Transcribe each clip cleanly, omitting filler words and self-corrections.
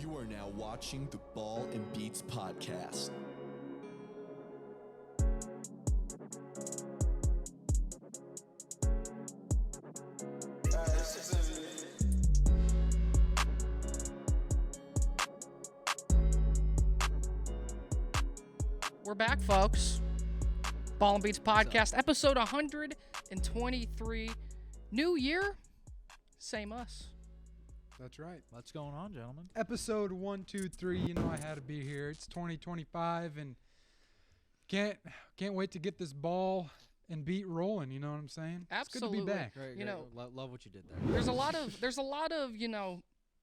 You are now watching the Ball and Beats podcast. We're back, folks. Ball and Beats podcast, episode 123. New year, same us. That's right. What's going on, gentlemen? Episode 123. You know I had to be here. It's 2025, and can't wait to get this ball and beat rolling. You know what I'm saying? Absolutely. It's good to be back. Great, You know, love what you did there. There's a lot of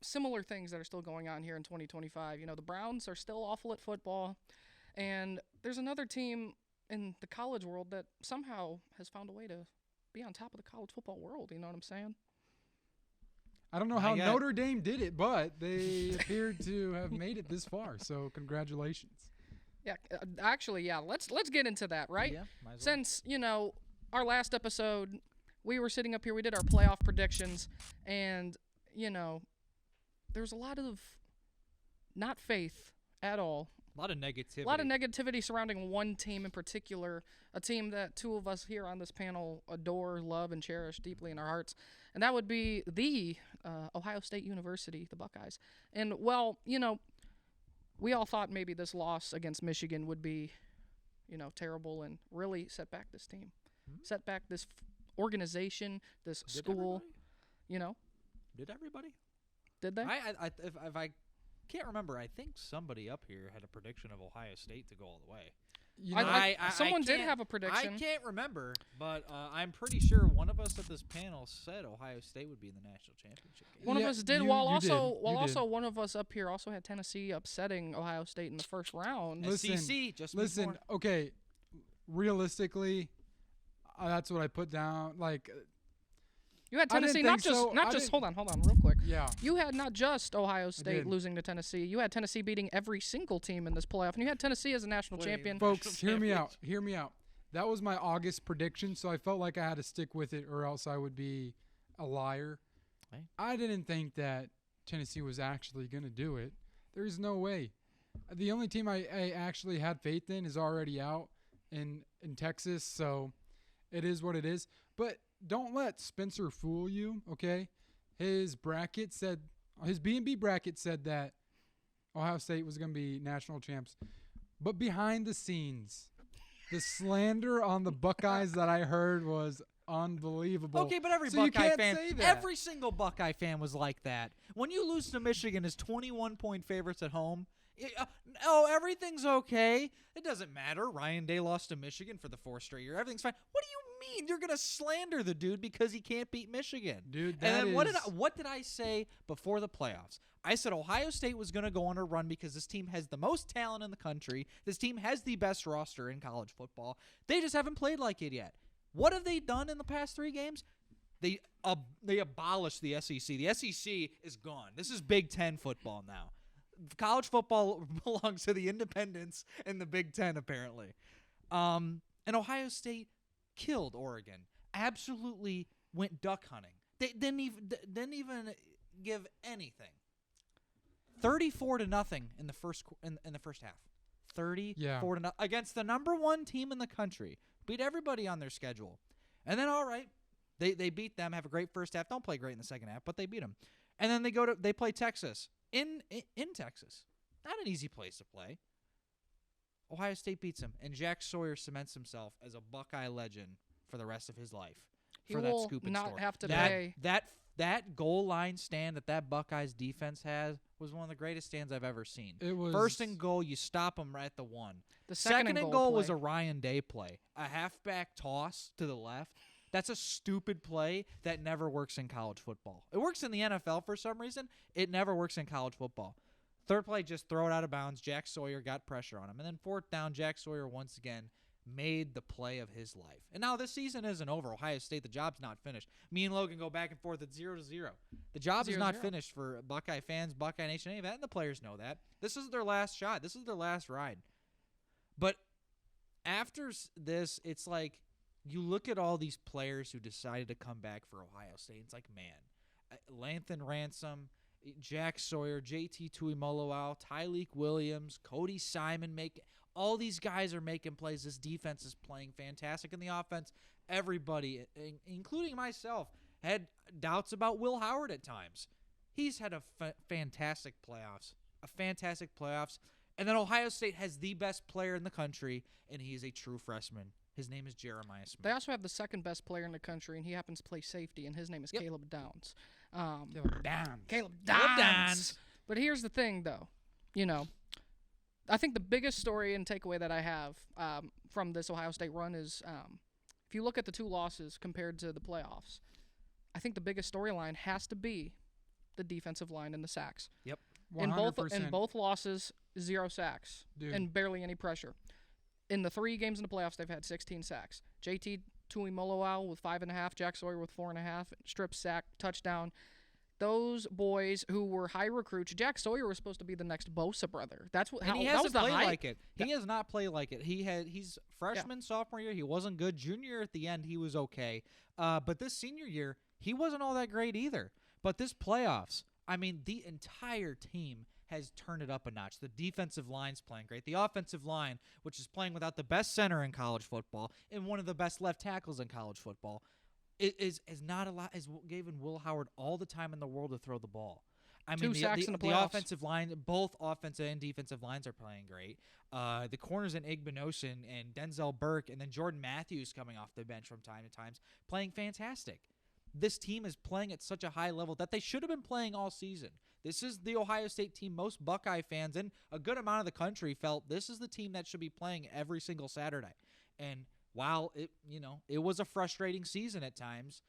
similar things that are still going on here in 2025. You know, the Browns are still awful at football, and there's another team in the college world that somehow has found a way to be on top of the college football world. You know what I'm saying? I don't know how Notre Dame did it, but they appeared to have made it this far. So congratulations. Yeah, actually, yeah. Let's get into that, right? Yeah, might as well. Since, our last episode, we were sitting up here, we did our playoff predictions, and, there's a lot of not faith at all. A lot of negativity. A lot of negativity surrounding one team in particular, a team that two of us here on this panel adore, love, and cherish deeply in our hearts, and that would be the Ohio State University, the Buckeyes. And, we all thought maybe this loss against Michigan would be, terrible and really set back this team, set back this organization, this school. Everybody? Did everybody? Did they? If I can't remember, I think somebody up here had a prediction of Ohio State to go all the way. Someone did have a prediction. I can't remember, but I'm pretty sure one of us at this panel said Ohio State would be in the national championship game. One of us did, while also one of us up here also had Tennessee upsetting Ohio State in the first round. Listen, okay, realistically, that's what I put down. You had Tennessee hold on real quick. Yeah. You had not just Ohio State losing to Tennessee. You had Tennessee beating every single team in this playoff, and you had Tennessee as a national champion. Folks, hear me out. That was my August prediction, so I felt like I had to stick with it or else I would be a liar. Hey. I didn't think that Tennessee was actually going to do it. There's no way. The only team I actually had faith in is already out in Texas, so it is what it is. But don't let Spencer fool you, okay? His B&B bracket said that Ohio State was going to be national champs. But behind the scenes, the slander on the Buckeyes that I heard was unbelievable. Okay, but every single Buckeye fan was like that. When you lose to Michigan as 21-point favorites at home, everything's okay. It doesn't matter. Ryan Day lost to Michigan for the fourth straight year. Everything's fine. What do you mean you're going to slander the dude because he can't beat Michigan? Dude, what did I say before the playoffs? I said Ohio State was going to go on a run because this team has the most talent in the country. This team has the best roster in college football. They just haven't played like it yet. What have they done in the past 3 games? They abolished the SEC. The SEC is gone. This is Big Ten football now. College football belongs to the independents and the Big Ten, apparently. And Ohio State killed Oregon. Absolutely went duck hunting. They didn't even give anything. 34-0 in the first half. 34-0 against the number 1 team in the country. Beat everybody on their schedule. And then, all right, they beat them, have a great first half. Don't play great in the second half, but they beat them. And then they play Texas. In Texas. Not an easy place to play. Ohio State beats him, and Jack Sawyer cements himself as a Buckeye legend for the rest of his life. He will not have to pay. That goal line stand that Buckeyes defense has was one of the greatest stands I've ever seen. It was first and goal, you stop them right at the 1. The second and goal was a Ryan Day play, a halfback toss to the left. That's a stupid play that never works in college football. It works in the NFL for some reason. It never works in college football. Third play, just throw it out of bounds. Jack Sawyer got pressure on him. And then fourth down, Jack Sawyer once again made the play of his life. And now this season isn't over. Ohio State, the job's not finished. Me and Logan go back and forth at 0-0. The job is not finished for Buckeye fans, Buckeye Nation, any of that, and the players know that. This is their last shot. This is their last ride. But after this, it's like, you look at all these players who decided to come back for Ohio State. It's like, man, Lathan Ransom Jack Sawyer, JT Tuimoloau, Tyleek Williams, Cody Simon all these guys are making plays. This defense is playing fantastic. In the offense, everybody, including myself, had doubts about Will Howard at times. He's had a fantastic playoffs. And then Ohio State has the best player in the country, and he is a true freshman. His name is Jeremiah Smith. They also have the second best player in the country, and he happens to play safety, and his name is Caleb Downs. Caleb Downs. But here's the thing, though. I think the biggest story and takeaway that I have from this Ohio State run is if you look at the two losses compared to the playoffs, I think the biggest storyline has to be the defensive line and the sacks. Yep. 100%. In both losses, 0 sacks and barely any pressure. In the 3 games in the playoffs, they've had 16 sacks. JT Tuimoloau with 5.5, Jack Sawyer with 4.5, strip sack, touchdown. Those boys who were high recruits, Jack Sawyer was supposed to be the next Bosa brother. That's what. And he hasn't played like it. He has not played like it. He's freshman, sophomore year. He wasn't good. Junior year at the end, he was okay. But this senior year, he wasn't all that great either. But this playoffs, I mean, the entire team has turned it up a notch. The defensive line's playing great. The offensive line, which is playing without the best center in college football and one of the best left tackles in college football, is not a lot. Is given Will Howard all the time in the world to throw the ball. I mean, 2 sacks in the the playoffs. offensive line, both offensive and defensive lines are playing great. The corners in Igbenogson and Denzel Burke, and then Jordan Matthews coming off the bench from time to time, playing fantastic. This team is playing at such a high level that they should have been playing all season. This is the Ohio State team most Buckeye fans and a good amount of the country felt this is the team that should be playing every single Saturday. And while it was a frustrating season at times,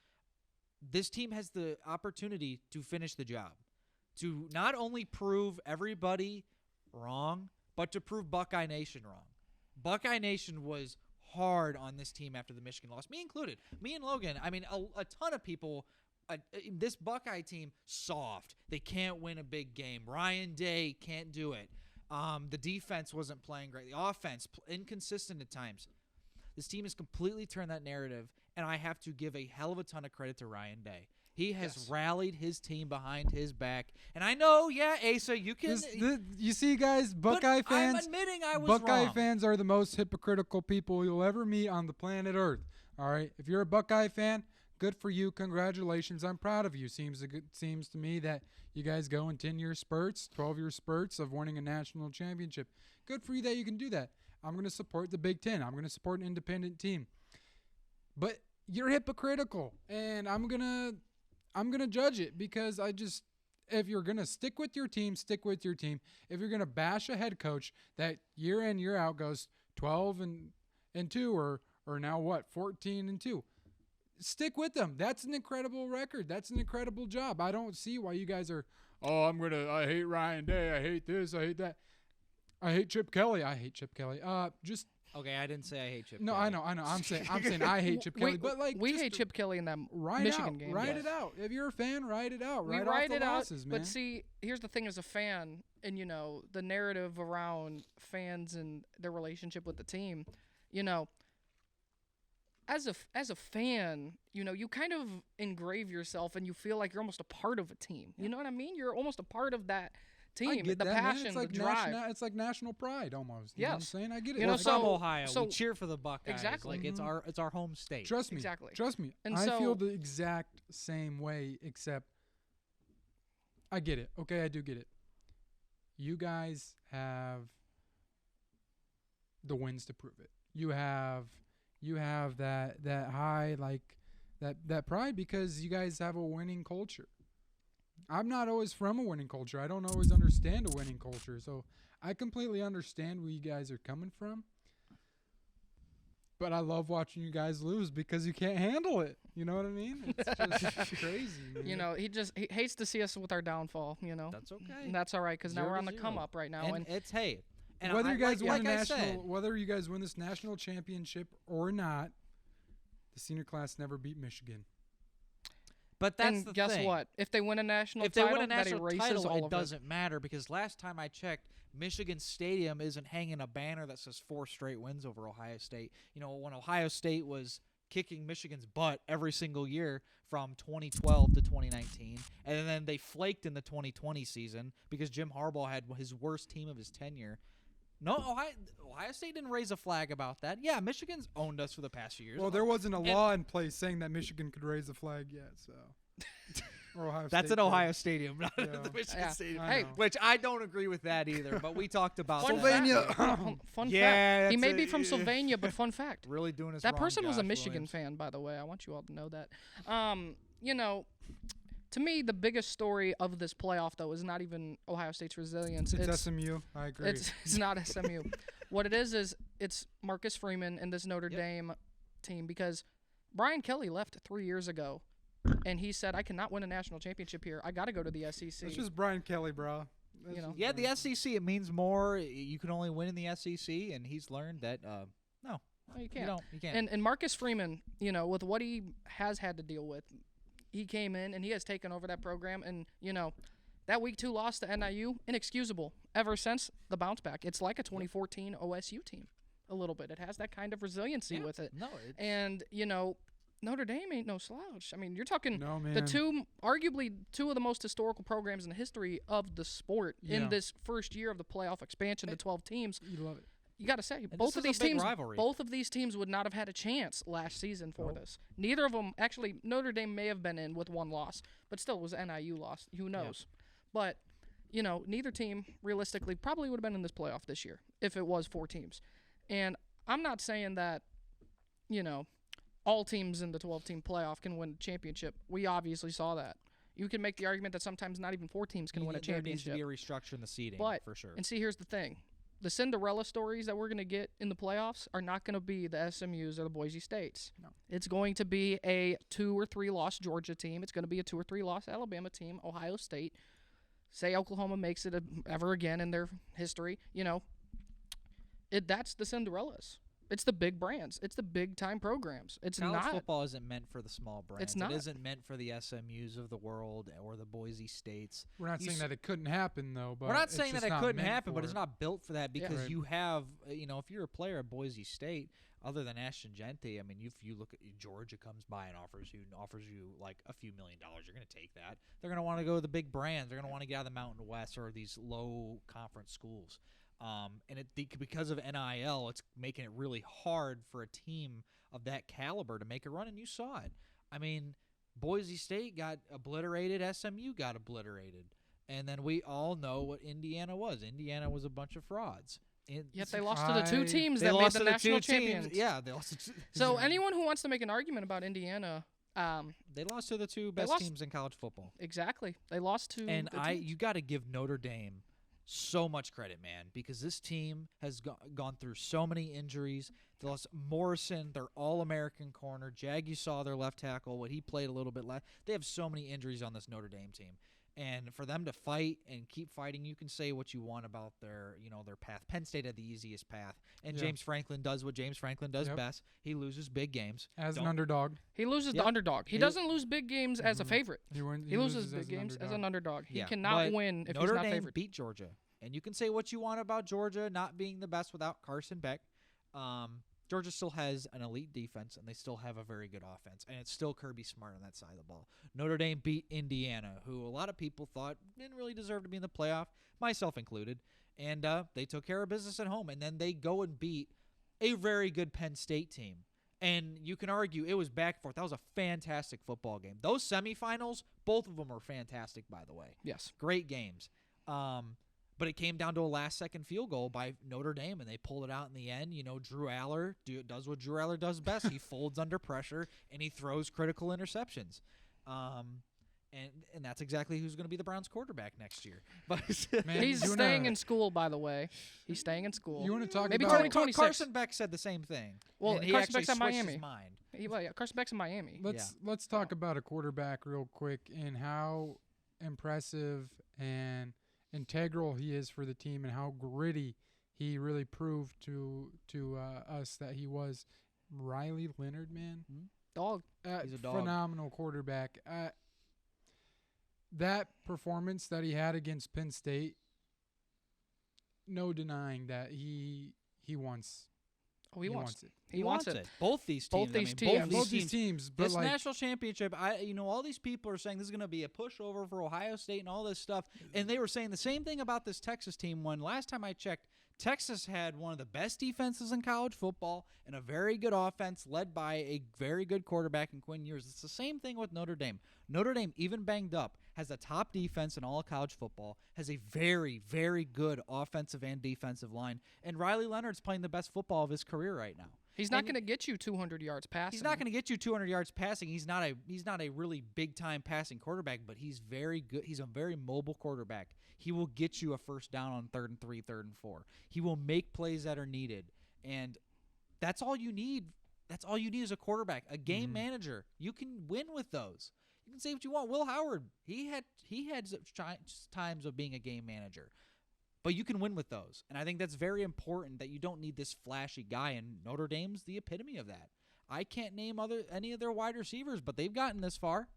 this team has the opportunity to finish the job, to not only prove everybody wrong, but to prove Buckeye Nation wrong. Buckeye Nation was hard on this team after the Michigan loss, me included. Me and Logan, I mean, a ton of people. This Buckeye team, soft. They can't win a big game. Ryan Day can't do it. The defense wasn't playing great. The offense, inconsistent at times. This team has completely turned that narrative, and I have to give a hell of a ton of credit to Ryan Day. He has rallied his team behind his back. And I know, Asa, you can... you see, guys, Buckeye fans... I'm admitting I was Buckeye wrong. fans are the most hypocritical people you'll ever meet on the planet Earth. All right? If you're a Buckeye fan, good for you. Congratulations. I'm proud of you. Seems to me that you guys go in 10-year spurts, 12-year spurts of winning a national championship. Good for you that you can do that. I'm going to support the Big Ten. I'm going to support an independent team. But you're hypocritical, and I'm gonna judge it because if you're gonna stick with your team, stick with your team. If you're gonna bash a head coach that year in year out goes 12-2 or now what 14-2, stick with them. That's an incredible record. That's an incredible job. I don't see why you guys are. I hate Ryan Day. I hate this. I hate that. I hate Chip Kelly. Okay, I didn't say I hate Chip No, Kelly. I know. I'm saying I hate Chip Kelly, but we hate Chip Kelly in that Michigan game. Write it out. If you're a fan, write it out. We write write off it the out. losses, man. But see, here's the thing: as a fan, and the narrative around fans and their relationship with the team, as a fan, you kind of engrave yourself, and you feel like you're almost a part of a team. You know what I mean? You're almost a part of that team. I get the that, man. passion, It's like the drive. it's like national pride almost. You know what I'm Yes. saying? I get it. You know, We're so- from Ohio. so- we cheer for the Buckeyes. Exactly. Like it's our home state. Trust me. Exactly. Trust me. And I so- feel the exact same way, except I get it. Okay, I do get it. You guys have the wins to prove it. You have that high, like that pride because you guys have a winning culture. I'm not always from a winning culture. I don't always understand a winning culture. So I completely understand where you guys are coming from. But I love watching you guys lose because you can't handle it. You know what I mean? It's just crazy. Man. He hates to see us with our downfall, That's okay. And that's all right because now 0 we're on to the 0. come up right now. And it's and whether I, you guys like win a I national, said, whether you guys win this national championship or not, the senior class never beat Michigan. but that's and the guess thing. what? If they win a national If they title, win a that national erases title, all it of doesn't matter because last time I checked, Michigan Stadium isn't hanging a banner that says 4 straight wins over Ohio State. When Ohio State was kicking Michigan's butt every single year from 2012 to 2019, and then they flaked in the 2020 season because Jim Harbaugh had his worst team of his tenure. No, Ohio State didn't raise a flag about that. Yeah, Michigan's owned us for the past few years. Well, there wasn't a law in place saying that Michigan could raise a flag yet, so. Or Ohio That's State an did. Ohio Stadium, not Yeah. the Michigan Yeah. Stadium. I Hey, know. Which I don't agree with that either, but we talked about Fun that. Sylvania. fact. Fun Yeah, fact. He that's may be a- from Sylvania, but fun fact. Really doing us That wrong, person was a Josh Michigan Williams. fan, by the way. I want you all to know that. You know, to me, the biggest story of this playoff, though, is not even Ohio State's resilience. It's SMU. I agree. It's not SMU. What it is it's Marcus Freeman and this Notre Dame team, because Brian Kelly left 3 years ago, and he said, I cannot win a national championship here. I got to go to the SEC. It's just Brian Kelly, bro. That's You know. just Yeah, Brian. the SEC, it means more. You can only win in the SEC, and he's learned that, no, No, you can't. you can't. And Marcus Freeman, you know, with what he has had to deal with, he came in and he has taken over that program. And, you know, that week 2 loss to NIU, inexcusable ever since the bounce back. It's like a 2014 OSU team a little bit. It has that kind of resiliency Yeah. with it. No, And, you know, Notre Dame ain't no slouch. I mean, you're talking No, man. the arguably two of the most historical programs in the history of the sport Yeah. in this first year of the playoff expansion to 12 teams. You love it. You got to say, this both of is a these big teams, rivalry. both of these teams would not have had a chance last season for this. Neither of them, actually, Notre Dame may have been in with 1 loss, but still it was NIU loss. Who knows? But, you know, neither team realistically probably would have been in this playoff this year if it was 4 teams. And I'm not saying that, you know, all teams in the 12-team playoff can win a championship. We obviously saw that. You can make the argument that sometimes not even 4 teams can win a There needs to championship. be a restructure in the seating, But for sure. And see, here's the thing. The Cinderella stories that we're going to get in the playoffs are not going to be the SMUs or the Boise States. No. It's going to be a 2 or 3 loss Georgia team. It's going to be a 2 or 3 loss Alabama team, Ohio State. Say Oklahoma makes it ever again in their history. You know, that's the Cinderellas. It's the big brands. It's the big-time programs. It's College not. football isn't meant for the small brands. not. It isn't meant for the SMUs of the world or the Boise States. We're not You saying s- that it couldn't happen, though. But We're not it's saying that just it not couldn't meant happen, but for it's it. not built for that because Right. you have, if you're a player at Boise State, other than Ashton Genty, I mean, if you look at Georgia comes by and offers you like a few $1 million, you're going to take that. They're going to want to go to the big brands. They're going to want to get out of the Mountain West or these low conference schools. And because of NIL, it's making it really hard for a team of that caliber to make a run, and you saw it. I mean, Boise State got obliterated, SMU got obliterated, and then we all know what Indiana was. Indiana was a bunch of frauds. Yet they lost to the 2 teams They that made lost the to the national 2 teams. champions. Yeah, they lost. To So anyone who wants to make an argument about Indiana, they lost to the 2 They best lost- teams in college football. exactly, they lost to. And the teams. you got to give Notre Dame so much credit, man, because this team has gone through so many injuries. They lost Morrison, their All-American corner. Jag, you saw their left tackle, what he played a little bit left. They have so many injuries on this Notre Dame team. And for them to fight and keep fighting, you can say what you want about their path. Penn State had the easiest path, and Yeah. James Franklin does what James Franklin does Yep. best. He loses big games. As an Don't- underdog. He loses Yep. the underdog. He He- doesn't lose big games as a Mhm. favorite. He He loses big as an games as underdog. an underdog. He Yeah, cannot but win if Notre he's not Dame favored. beat Georgia, and you can say what you want about Georgia not being the best without Carson Beck. Georgia still has an elite defense, and they still have a very good offense, and it's still Kirby Smart on that side of the ball. Notre Dame beat Indiana, who a lot of people thought didn't really deserve to be in the playoff, myself included, and they took care of business at home, and then they go and beat a very good Penn State team. And you can argue it was back and forth. That was a fantastic football game. Those semifinals, both of them were fantastic, by the way. Yes. Great games. But it came down to a last-second field goal by Notre Dame, and they pulled it out in the end. Drew Aller does what Drew Aller does best. He folds under pressure, and he throws critical interceptions. And that's exactly who's going to be the Browns quarterback next year. But Man, He's you staying wanna- in school, by the way. He's staying in school. You want to talk Maybe about 2026. Carson Beck said the same thing. Well, and he Carson actually Beck's at switched Miami. his mind. Carson Beck's in Miami. Let's talk about a quarterback real quick and how impressive and integral he is for the team and how gritty he really proved to us that he was. Riley Leonard, man, Dog. He's a dog. phenomenal quarterback. That performance that he had against Penn State, no denying that he wants Oh, he wants it. He wants it. Both these teams. Both these Both these teams. But This like, national championship, all these people are saying this is going to be a pushover for Ohio State and all this stuff, and they were saying the same thing about this Texas team when last time I checked, Texas had one of the best defenses in college football and a very good offense led by a very good quarterback in Quinn Ewers. It's the same thing with Notre Dame. Notre Dame, even banged up, has the top defense in all of college football, has a very, very good offensive and defensive line, and Riley Leonard's playing the best football of his career right now. He's not going to get you 200 yards passing. He's not going to get you 200 yards passing. He's not a really big time passing quarterback, but he's very good. He's a very mobile quarterback. He will get you a first down on 3rd and 3, 3rd and 4. He will make plays that are needed, and that's all you need. That's all you need as a quarterback, a game manager. You can win with those. You can say what you want. Will Howard, he had times of being a game manager. But you can win with those. And I think that's very important that you don't need this flashy guy, and Notre Dame's the epitome of that. I can't name any of their wide receivers, but they've gotten this far.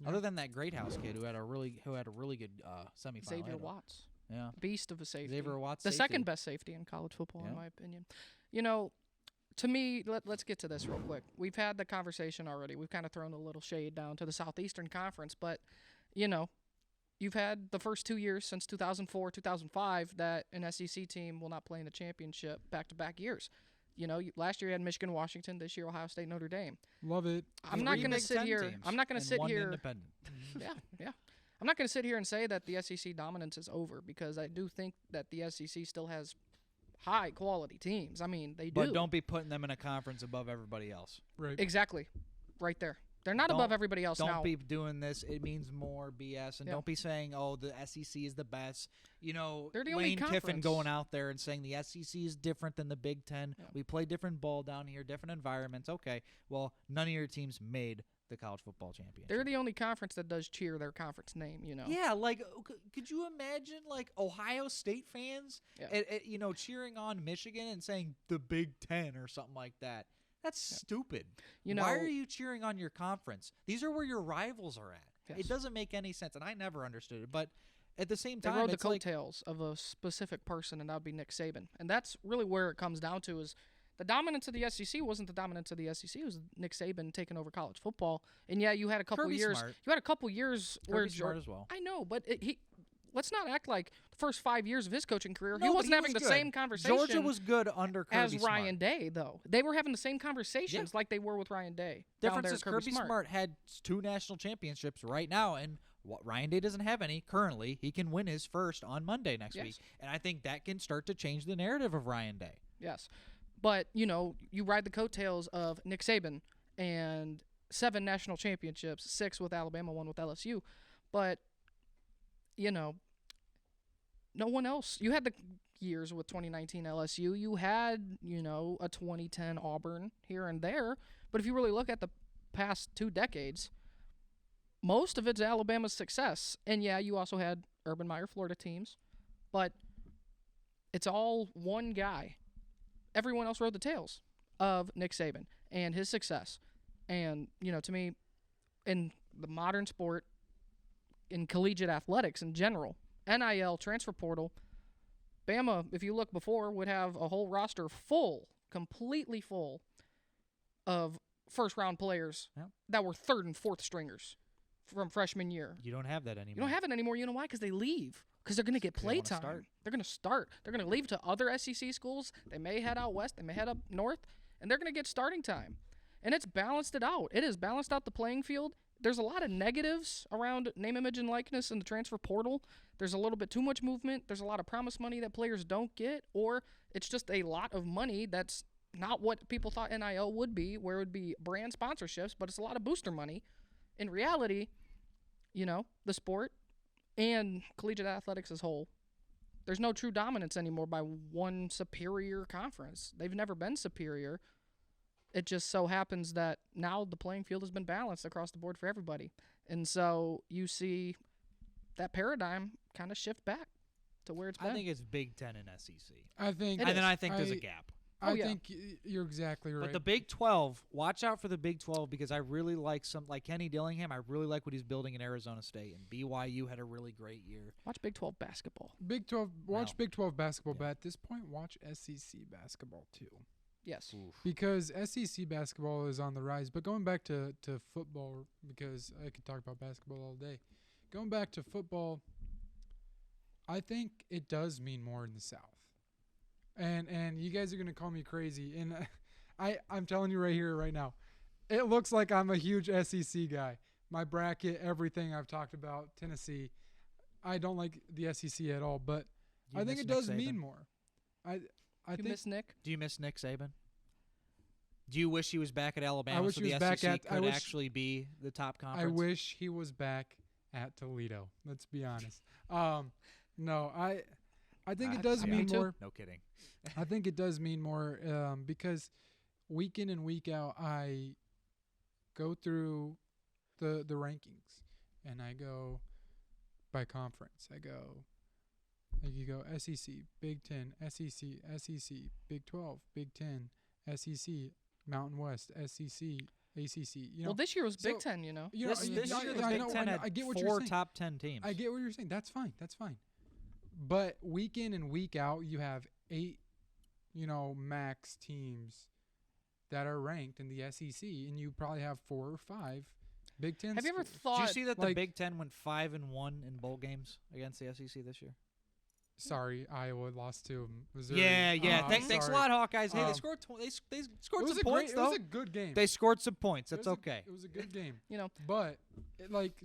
Yeah. Other than that Greathouse kid who had a really good semifinal. Xavier Watts. Yeah. Beast of a safety. Xavier Watts. The second best safety in college football, in my opinion. To me, let's get to this real quick. We've had the conversation already. We've kind of thrown a little shade down to the Southeastern Conference, but, you've had the first 2 years since 2004, 2005 that an SEC team will not play in the championship back-to-back years. Last year you had Michigan, Washington. This year Ohio State, Notre Dame. Love it. I'm not going to sit here. I'm not going to sit here. Independent. Yeah. I'm not going to sit here and say that the SEC dominance is over because I do think that the SEC still has high-quality teams. I mean, they do. But don't be putting them in a conference above everybody else. Right. Exactly. Right there. They're not above everybody else now. Don't be doing this. It means more BS. And don't be saying, oh, the SEC is the best. They're the only Lane Kiffin conference. going out there and saying the SEC is different than the Big Ten. Yeah. We play different ball down here, different environments. Okay, well, none of your teams made the college football championship. They're the only conference that does cheer their conference name, Yeah, like, could you imagine, like, Ohio State fans, cheering on Michigan and saying the Big Ten or something like that? That's stupid. Why are you cheering on your conference? These are where your rivals are at. Yes. It doesn't make any sense, and I never understood it. But at the same they time, rode the it's like, coattails of a specific person, and that would be Nick Saban. And that's really where it comes down to is the dominance of the SEC wasn't the dominance of the SEC. It was Nick Saban taking over college football. And, yeah, you had a couple Kirby years. Smart. You had a couple years where Smart as well. I know, but let's not act like the first 5 years of his coaching career, No, he but wasn't having the good. same conversation. Georgia was good under Kirby as Ryan Smart. Day, though. They were having the same conversations like they were with Ryan Day. Difference down is there, Kirby Smart had 2 national championships right now, and Ryan Day doesn't have any currently. He can win his first on Monday next week, and I think that can start to change the narrative of Ryan Day. Yes. But, you ride the coattails of Nick Saban and 7 national championships, 6 with Alabama, 1 with LSU. But, no one else. You had the years with 2019 LSU. You had, a 2010 Auburn here and there. But if you really look at the past 2 decades, most of it's Alabama's success. And, yeah, you also had Urban Meyer Florida teams. But it's all one guy. Everyone else rode the tails of Nick Saban and his success. And, to me, in the modern sport, in collegiate athletics in general, NIL, transfer portal, Bama, if you look before, would have a whole roster full, completely full of first-round players that were 3rd and 4th stringers from freshman year. You don't have that anymore. You don't have it anymore. You know why? Because they leave. Because they're going to get play time. They're going to start. They're going to leave to other SEC schools. They may head out west. They may head up north. And they're going to get starting time. And it's balanced it out. It has balanced out the playing field. There's a lot of negatives around name, image, and likeness in the transfer portal. There's a little bit too much movement. There's a lot of promise money that players don't get. Or it's just a lot of money that's not what people thought NIL would be, where it would be brand sponsorships, but it's a lot of booster money. In reality, the sport and collegiate athletics as a whole, there's no true dominance anymore by one superior conference. They've never been superior. It just so happens that now the playing field has been balanced across the board for everybody. And so you see that paradigm kind of shift back to where it's been. I think it's Big Ten and SEC. I think And then I think there's a gap. I yeah. think you're exactly right. But the Big 12, watch out for the Big 12 because I really like like Kenny Dillingham. I really like what he's building in Arizona State, and BYU had a really great year. Watch Big 12 basketball. Big 12, watch No. Big 12 basketball, Yeah. but at this point, watch SEC basketball too. Yes. Because SEC basketball is on the rise. But going back to football, because I could talk about basketball all day. Going back to football, I think it does mean more in the South. And you guys are going to call me crazy. And I'm telling you right here, right now, it looks like I'm a huge SEC guy. My bracket, everything I've talked about, Tennessee. I don't like the SEC at all, but Do you I think miss it Nick does mean Saban? more. I You think miss Nick? Do you miss Nick Saban? Do you wish he was back at Alabama wish so he the was back SEC I could wish- actually be the top I conference? wish he was back at Toledo. Let's be honest. No, I think it does yeah, mean me too. more. No kidding. I think it does mean more because week in and week out, I go through the rankings and I go by conference. You go SEC, Big 10, SEC, Big 12, Big 10, SEC, Mountain West, SEC, ACC. You know, Well, this year was Big so- 10, you know. This year, the I Big know, Ten I had get what you're 4 saying. top 10 teams. I get what you're saying. That's fine. But week in and week out, you have 8, max teams that are ranked in the SEC, and you probably have 4 or 5 Big Ten. Have you ever schools. thought? Did you see that the like- Big Ten went 5-1 in bowl games against the SEC this year? Sorry, Iowa lost to Missouri. Yeah. Thanks a sorry. lot, Hawkeyes. Hey, they Um, scored. They It scored was some a points It though. was a good game. They scored some points. It That's was okay. It was a good game. You know, But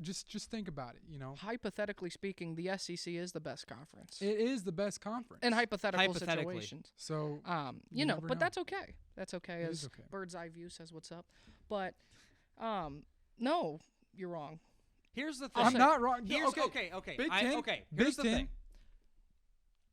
just think about it. hypothetically speaking, the SEC is the best conference It is the best conference. in hypothetical Hypothetically. situations. So You know, never but know. that's okay. That's okay. It As is okay. bird's eye view says, "What's up?" But, no, you're wrong. Here's the thing. I'm not wrong. No, Here's, okay. okay. Big Ten- Here's Big the Ten- thing.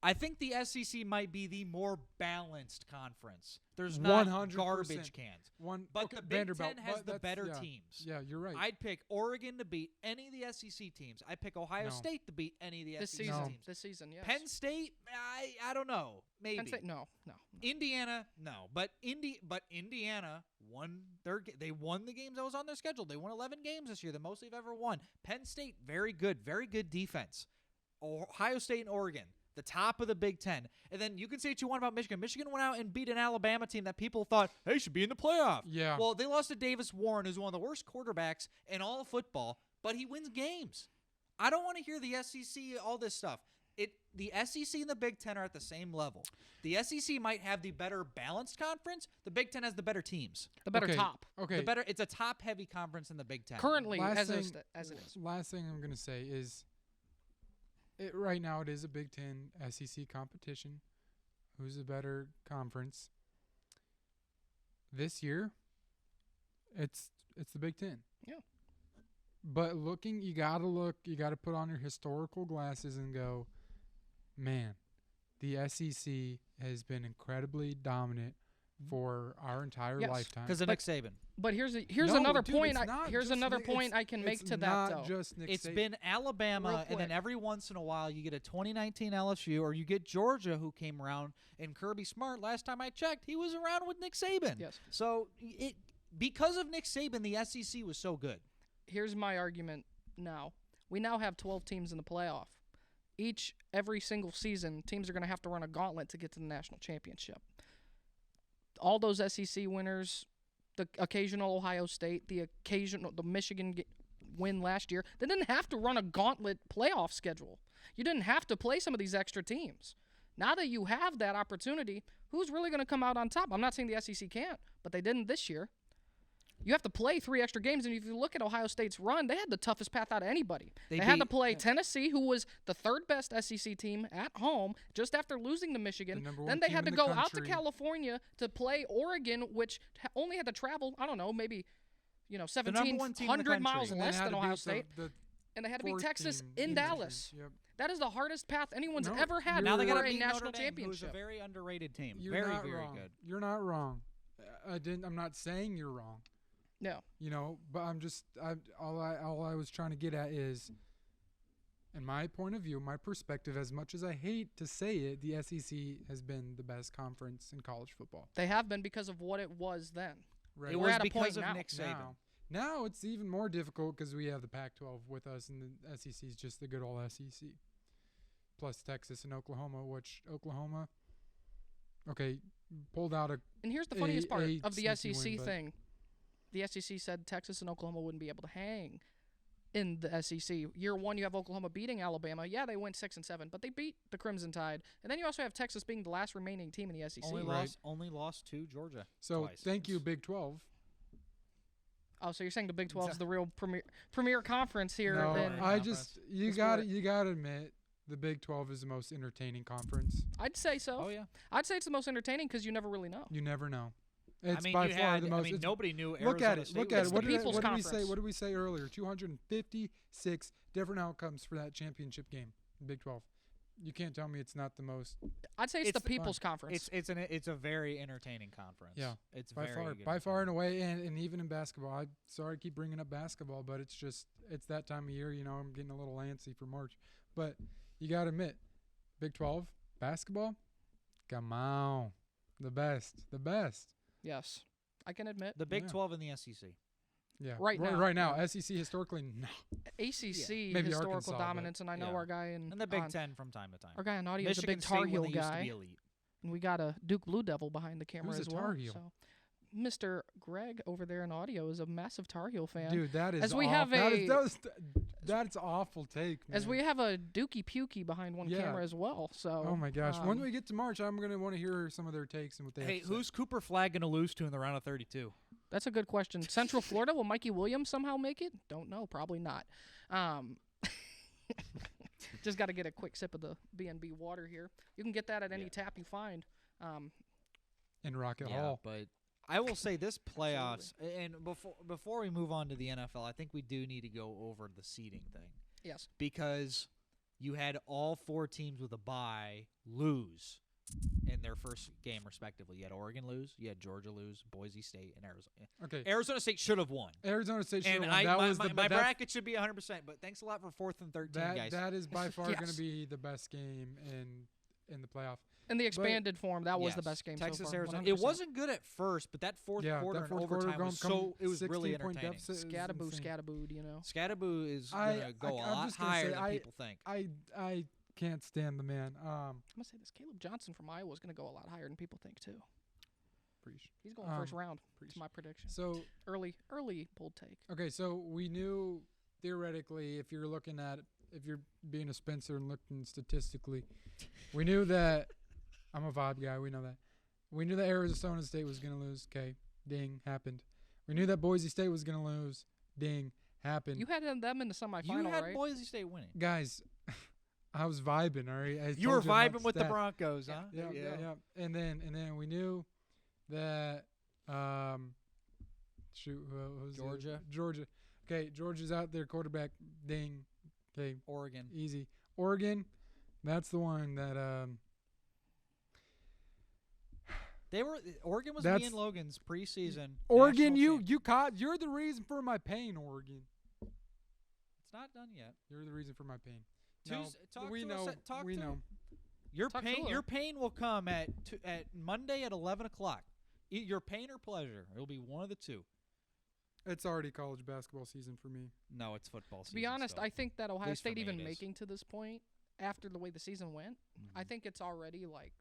I think the SEC might be the more balanced conference. There's not 100%. garbage cans. But the Big Vanderbilt, Ten has but the that's- better yeah. teams. Yeah, you're right. I'd pick Oregon to beat any of the SEC teams. I'd pick Ohio No. State to beat any of the This SEC season, teams. this season, yes. Penn State, I don't know. Maybe. Penn State, no. Indiana, no. But Indiana won they won the games that was on their schedule. They won 11 games this year, the most they've ever won. Penn State, very good defense. Ohio State and Oregon, the top of the Big Ten. And then you can say what you want about Michigan. Michigan went out and beat an Alabama team that people thought, hey, should be in the playoff. Yeah. Well, they lost to Davis Warren, who's one of the worst quarterbacks in all of football, but he wins games. I don't want to hear the SEC, all this stuff. The SEC and the Big Ten are at the same level. The SEC might have the better balanced conference. The Big Ten has the better teams. The better Okay, top. Okay. It's a top-heavy conference in the Big Ten. Currently, Last as thing- it is. Last thing I'm gonna say is, right now it is a Big Ten SEC competition. Who's the better conference? This year, it's the Big Ten. Yeah. But you gotta put on your historical glasses and go, man, the SEC has been incredibly dominant for our entire Yes, lifetime. Because of Nick Saban. But here's No, another dude, point. it's not Here's just another Nick- point it's- I can make it's to that not though. just Nick It's Saban. been Alabama, Real and then quick. every once in a while you get a 2019 LSU, or you get Georgia, who came around, and Kirby Smart. Last time I checked, he was around with Nick Saban. Yes. So because of Nick Saban, the SEC was so good. Here's my argument now. We now have 12 teams in the playoff. Every single season, teams are going to have to run a gauntlet to get to the national championship. All those SEC winners, the occasional Ohio State, the Michigan win last year, they didn't have to run a gauntlet playoff schedule. You didn't have to play some of these extra teams. Now that you have that opportunity, who's really going to come out on top? I'm not saying the SEC can't, but they didn't this year. You have to play 3 extra games, and if you look at Ohio State's run, they had the toughest path out of anybody. They had to play Tennessee, who was the 3rd best SEC team at home, just after losing to Michigan. The number Then one they team had to in the go out to country. California to play Oregon, which only had to travel, I don't know, maybe number one team in the 1,700 miles country. And then less had than to Ohio beat State. the And they had to beat 4th Texas team in the Dallas. country. Yep. That is the hardest path anyone's No, ever had Now they for got to a beat national Notre Dame, who's a championship. very underrated team. You're very, not very wrong. good. You're not wrong. I'm not saying you're wrong. No. But all I was trying to get at is in my point of view, my perspective, as much as I hate to say it, the SEC has been the best conference in college football. They have been because of what it was then. Right. It We're was at a point because of now. Nick Saban. Now it's even more difficult because we have the Pac-12 with us, and the SEC is just the good old SEC. Plus Texas and Oklahoma, which Oklahoma, okay, pulled out a. And here's the funniest part a of the sneaky SEC win, but- thing. The SEC said Texas and Oklahoma wouldn't be able to hang in the SEC. Year one, you have Oklahoma beating Alabama. Yeah, they went 6-7, but they beat the Crimson Tide. And then you also have Texas being the last remaining team in the SEC. Only lost to Georgia. So twice. thank you, Big 12. Oh, so you're saying the Big 12 is the real premier conference here? No, in, I just you It's got for- you got to admit the Big 12 is the most entertaining conference. I'd say so. Oh yeah. I'd say it's the most entertaining because you never really know. You never know. It's I mean, by you far had, the most. I mean, it's- nobody knew. look at Arizona it. State Look was at It's it. the What did, People's what did we Conference. say? What did we say earlier? 256 different outcomes for that championship game. Big 12. You can't tell me it's not the most. I'd say it's It's the People's Conference. It's a very entertaining conference. Yeah, it's By very far, good by far and entertaining. away, and even in basketball. I'm sorry, I keep bringing up basketball, but it's that time of year. You know, I'm getting a little antsy for March, but you got to admit, Big 12 basketball, come on, the best. Yes, I can admit. The Big Yeah. 12 and the SEC. Yeah, Right now. Right now, SEC historically, no. ACC Maybe historical Arkansas, but- dominance, and I know Yeah. our guy in And the Big on- 10 from time to time. Our guy on audio is a Michigan big Tar State Heel when they used to guy, be elite. and we got a Duke Blue Devil behind the camera Who's as a well. Tar Heel? So, Mr. Greg over there in audio is a massive Tar Heel fan. Dude, that is As we awful. have That's awful take, man. As we have a Dookie Pukey behind one Yeah. camera as well. So. Oh my gosh! When um, we get to March, I'm gonna want to hear some of their takes and what they. Hey, have to say. who's Cooper Flag gonna lose to in the round of 32? That's a good question. Central Florida, will Mikey Williams somehow make it? Don't know. Probably not. Just got to get a quick sip of the B&B water here. You can get that at any Yeah. tap you find. in Rocket Yeah, Hall? but I will say this playoffs, and before we move on to the NFL, I think we do need to go over the seeding thing Yes. because you had all four teams with a bye lose in their first game respectively. You had Oregon lose, you had Georgia lose, Boise State, and Arizona. Okay, Arizona State should have won. Arizona State should And have won. That was my the that's- bracket should be 100%, but thanks a lot for 4th and 13, guys. That is by far going Yes. to be the best game in the playoff. In the expanded form, that was the Yes, best game Texas, so far. Arizona. 100%. It wasn't good at first, but that fourth Yeah, quarter that and fourth quarter overtime was it was really 16-point entertaining. deficit is Scattaboo, insane. scattabooed, you know. Scattaboo is I- going to go a I'm lot just gonna higher say, than people think. I can't stand the man. I'm going to say this. Caleb Johnson from Iowa is going to go a lot higher than people think, too. Preach. He's going first round. It's my prediction. So Early bold take. okay, so we knew theoretically, if you're being a Spencer and looking statistically, we knew that I'm a vibe guy. We know that. We knew that Arizona State was going to lose. Okay, ding, happened. We knew that Boise State was going to lose. Ding, happened. You had them in the semifinal, You had right? Boise State winning. Guys, I was vibing. All right, You were told about vibing with the stat. Broncos, huh? Yeah. And then we knew that who was it? Georgia. Okay, Georgia's out there, quarterback. Ding. Okay, Oregon. easy. Oregon, that's the one that Oregon was That's- me and Logan's preseason. Oregon. national You're the reason for my pain, Oregon. It's not done yet. You're the reason for my pain. Talk we to know. us at- talk we to- know. Your Talk to pain. her. Your pain will come at Monday at 11:00. Your pain or pleasure. It'll be one of the two. It's already college basketball season for me. No, it's football To season. be honest, still. I think that Ohio least for State me even it is. making to this point, after the way the season went, I Mhm. think it's already like,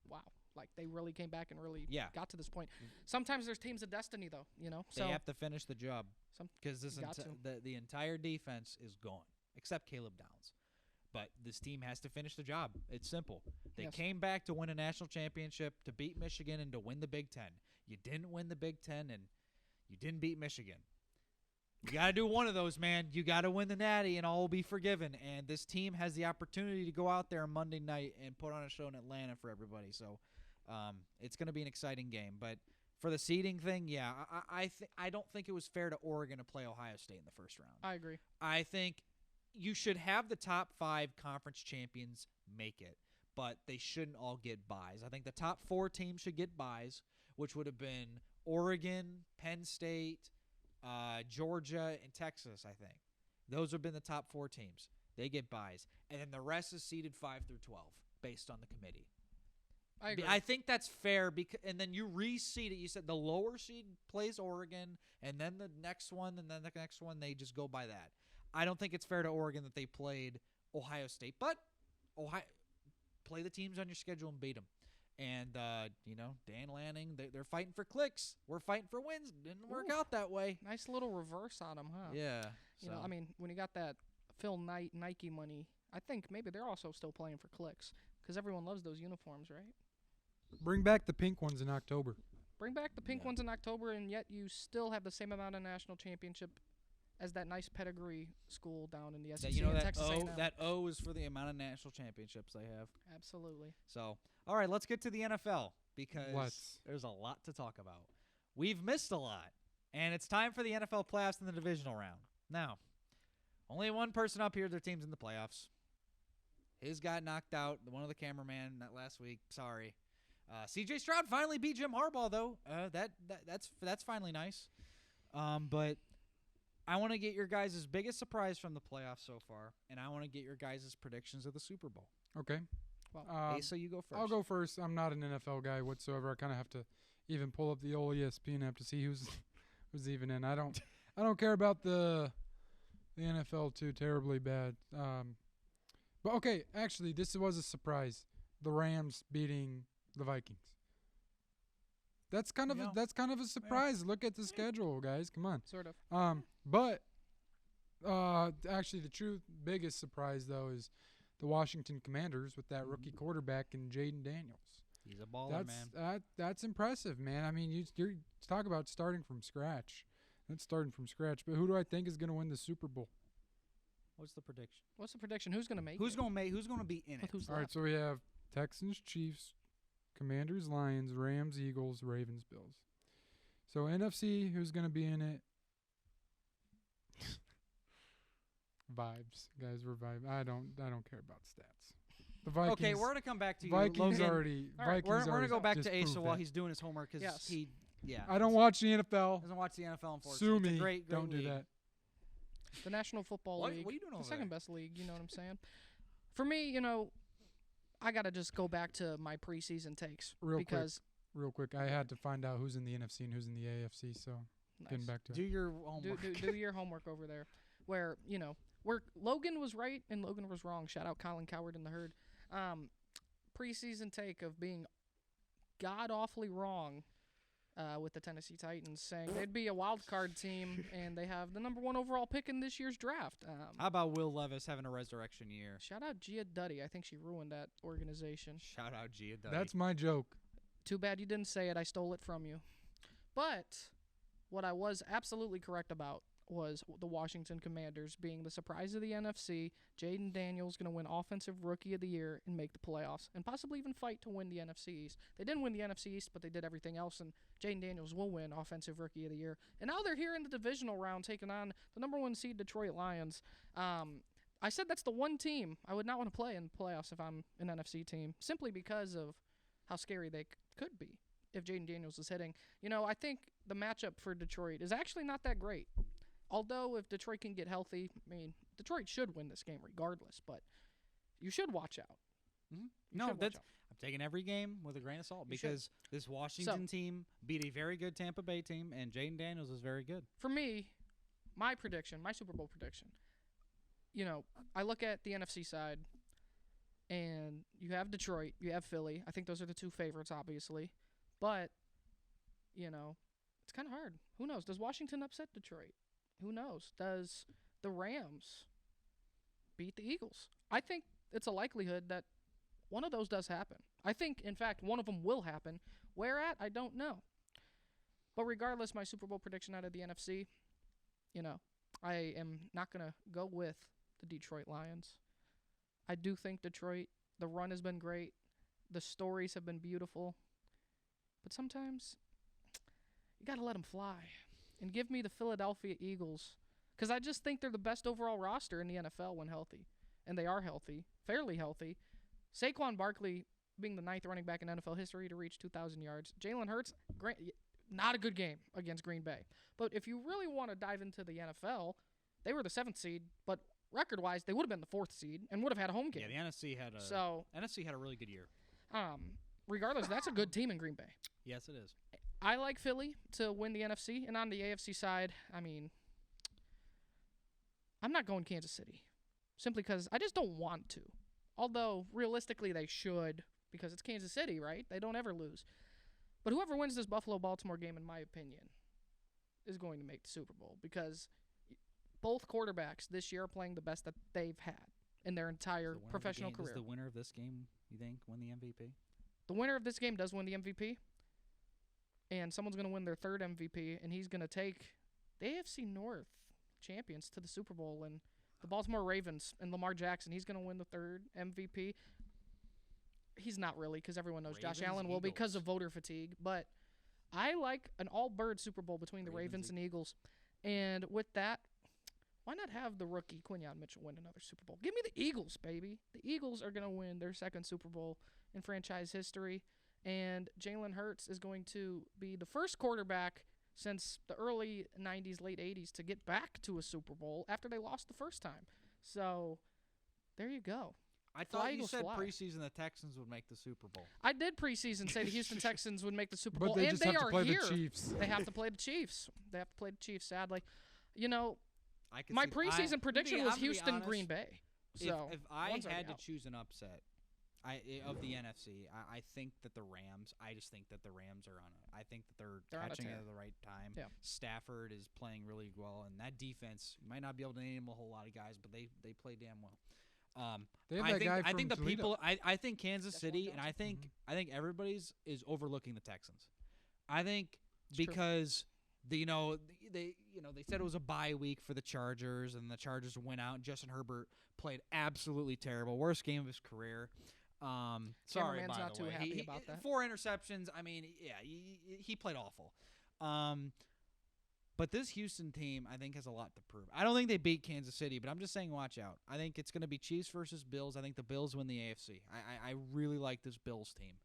wow. Like, they really came back and really Yeah. got to this point. Sometimes there's teams of destiny, though, you know? They have to finish the job Some- because got to. the entire defense is gone except Caleb Downs. But this team has to finish the job. It's simple. They Yes. came back to win a national championship, to beat Michigan, and to win the Big Ten. You didn't win the Big Ten, and you didn't beat Michigan. You got to do one of those, man. You got to win the Natty, and all will be forgiven. And this team has the opportunity to go out there on Monday night and put on a show in Atlanta for everybody. So it's going to be an exciting game. But for the seeding thing, yeah, I don't think it was fair to Oregon to play Ohio State in the first round. I agree. I think you should have the top 5 conference champions make it, but they shouldn't all get buys. I think the top 4 teams should get buys, which would have been Oregon, Penn State, Georgia, and Texas, I think. Those have been the top 4 teams. They get buys. And then the rest is seeded 5 through 12 based on the committee. I agree. I think that's fair, and then you reseed it. You said the lower seed plays Oregon, and then the next one, and then the next one, they just go by that. I don't think it's fair to Oregon that they played Ohio State, but play the teams on your schedule and beat them. And, Dan Lanning, they're fighting for clicks. We're fighting for wins. Didn't work out that way. Nice little reverse on them, huh? Yeah. When you got that Phil Knight Nike money, I think maybe they're also still playing for clicks because everyone loves those uniforms, right? Bring back the pink ones in October. Bring back the pink ones in October, and yet you still have the same amount of national championship as that nice pedigree school down in the SEC. Texas A&M. That O is for the amount of national championships they have. Absolutely. So, all right, let's get to the NFL because there's a lot to talk about. We've missed a lot, and it's time for the NFL playoffs in the divisional round. Now, only one person up here, their team's in the playoffs. His got knocked out, one of the cameraman that last week. Sorry. C.J. Stroud finally beat Jim Harbaugh, though. That's finally nice. But I want to get your guys' biggest surprise from the playoffs so far, and I want to get your guys' predictions of the Super Bowl. Okay. Well, Asa, you go first. I'll go first. I'm not an NFL guy whatsoever. I kind of have to even pull up the old ESPN app to see who's even in. I don't care about the NFL too terribly bad. But okay, actually, this was a surprise. The Rams beating the Vikings. That's kind of a surprise. Look at the schedule, guys. Come on. Sort of. But actually, the biggest surprise though is the Washington Commanders with that rookie quarterback and Jaden Daniels. He's a baller, man. That's impressive, man. I mean, you're talk about starting from scratch. That's starting from scratch. But who do I think is going to win the Super Bowl? What's the prediction? Who's going to make Who's it? Who's going to be in it? All right, so we have Texans, Chiefs, Commanders, Lions, Rams, Eagles, Ravens, Bills. So NFC, who's going to be in it? Vibes, guys. We're vibes. I don't care about stats. The Vikings. Okay, we're gonna come back to you. Vikings Logan. already. All right, Vikings We're gonna go back to disproved Asa while that. he's doing his homework because Yes. I don't watch the NFL. doesn't watch the NFL. Unfortunately, Sue it's me. a great Don't do league. that. The National Football What? League. What are you doing the over second there? best league, you know what I'm saying? For me, I got to just go back to my preseason takes. Real quick, I had to find out who's in the NFC and who's in the AFC, so getting back to Do it. your homework. do your homework over there. Where Logan was right and Logan was wrong. Shout out Colin Coward in the herd. Preseason take of being god awfully wrong with the Tennessee Titans, saying they'd be a wild card team and they have the number 1 overall pick in this year's draft. How about Will Levis having a resurrection year? Shout out Gia Duddy. I think she ruined that organization. Shout out Gia Duddy. That's my joke. Too bad you didn't say it. I stole it from you. But what I was absolutely correct about was the Washington Commanders being the surprise of the NFC. Jaden Daniels going to win Offensive Rookie of the Year and make the playoffs and possibly even fight to win the NFC East. They didn't win the NFC East, but they did everything else, and Jaden Daniels will win Offensive Rookie of the Year. And now they're here in the divisional round taking on the number 1 seed Detroit Lions. I said that's the one team I would not want to play in the playoffs if I'm an NFC team, simply because of how scary they could be if Jaden Daniels is hitting. I think the matchup for Detroit is actually not that great. Although if Detroit can get healthy, Detroit should win this game regardless, but you should watch out. Mm-hmm. I'm taking every game with a grain of salt because this Washington team beat a very good Tampa Bay team, and Jaden Daniels is very good. For me, my Super Bowl prediction, I look at the NFC side, and you have Detroit, you have Philly. I think those are the 2 favorites, obviously. But, it's kind of hard. Who knows? Does Washington upset Detroit? Who knows? Does the Rams beat the Eagles? I think it's a likelihood that one of those does happen. I think, in fact, one of them will happen. Where at? I don't know. But regardless, my Super Bowl prediction out of the NFC, I am not going to go with the Detroit Lions. I do think Detroit, the run has been great. The stories have been beautiful. But sometimes you got to let them fly. And give me the Philadelphia Eagles, because I just think they're the best overall roster in the NFL when healthy. And they are healthy, fairly healthy. Saquon Barkley being the 9th running back in NFL history to reach 2,000 yards. Jalen Hurts, not a good game against Green Bay. But if you really want to dive into the NFL, they were the 7th seed, but record-wise, they would have been the 4th seed and would have had a home game. Yeah, the NFC had a really good year. Regardless, that's a good team in Green Bay. Yes, it is. I like Philly to win the NFC, and on the AFC side, I mean, I'm not going Kansas City simply because I just don't want to. Although, realistically, they should because it's Kansas City, right? They don't ever lose. But whoever wins this Buffalo-Baltimore game, in my opinion, is going to make the Super Bowl because both quarterbacks this year are playing the best that they've had in their entire professional career. Does the winner of this game, you think, win the MVP? The winner of this game does win the MVP, and someone's going to win their 3rd MVP, and he's going to take the AFC North champions to the Super Bowl, and the Baltimore Ravens and Lamar Jackson, he's going to win the 3rd MVP. He's not really because everyone knows Josh Allen will because of voter fatigue, but I like an all-bird Super Bowl between the Ravens and Eagles, and with that, why not have the rookie Quinyon Mitchell win another Super Bowl? Give me the Eagles, baby. The Eagles are going to win their 2nd Super Bowl in franchise history, and Jalen Hurts is going to be the first quarterback since the early 90s, late 80s to get back to a Super Bowl after they lost the first time. So there you go. I thought you said preseason the Texans would make the Super Bowl. I did preseason say the Houston Texans would make the Super But Bowl, they and just they have to are play here. the Chiefs. They have to play the Chiefs. They have to play the Chiefs, sadly. You know, I could my see- preseason prediction I'm was gonna be Houston, honest, Green Bay. So if I one's already had to out. choose an upset of the NFC, I think that the Rams. I just think that the Rams are on it. I think that they're on a catching it tear. at the right time. Yeah. Stafford is playing really well, and that defense you might not be able to name a whole lot of guys, but they play damn well. They have I that think guy I from think the Toledo. people. I think Kansas Stephon City, and Johnson. I think everybody's is overlooking the Texans. I think true. because they said it was a bye week for the Chargers, and the Chargers went out. And Justin Herbert played absolutely terrible, worst game of his career. Sorry, Cameraman's by not the too way. happy about that. 4 interceptions. I mean, yeah, he played awful. But this Houston team, I think, has a lot to prove. I don't think they beat Kansas City, but I'm just saying watch out. I think it's going to be Chiefs versus Bills. I think the Bills win the AFC. I really like this Bills team.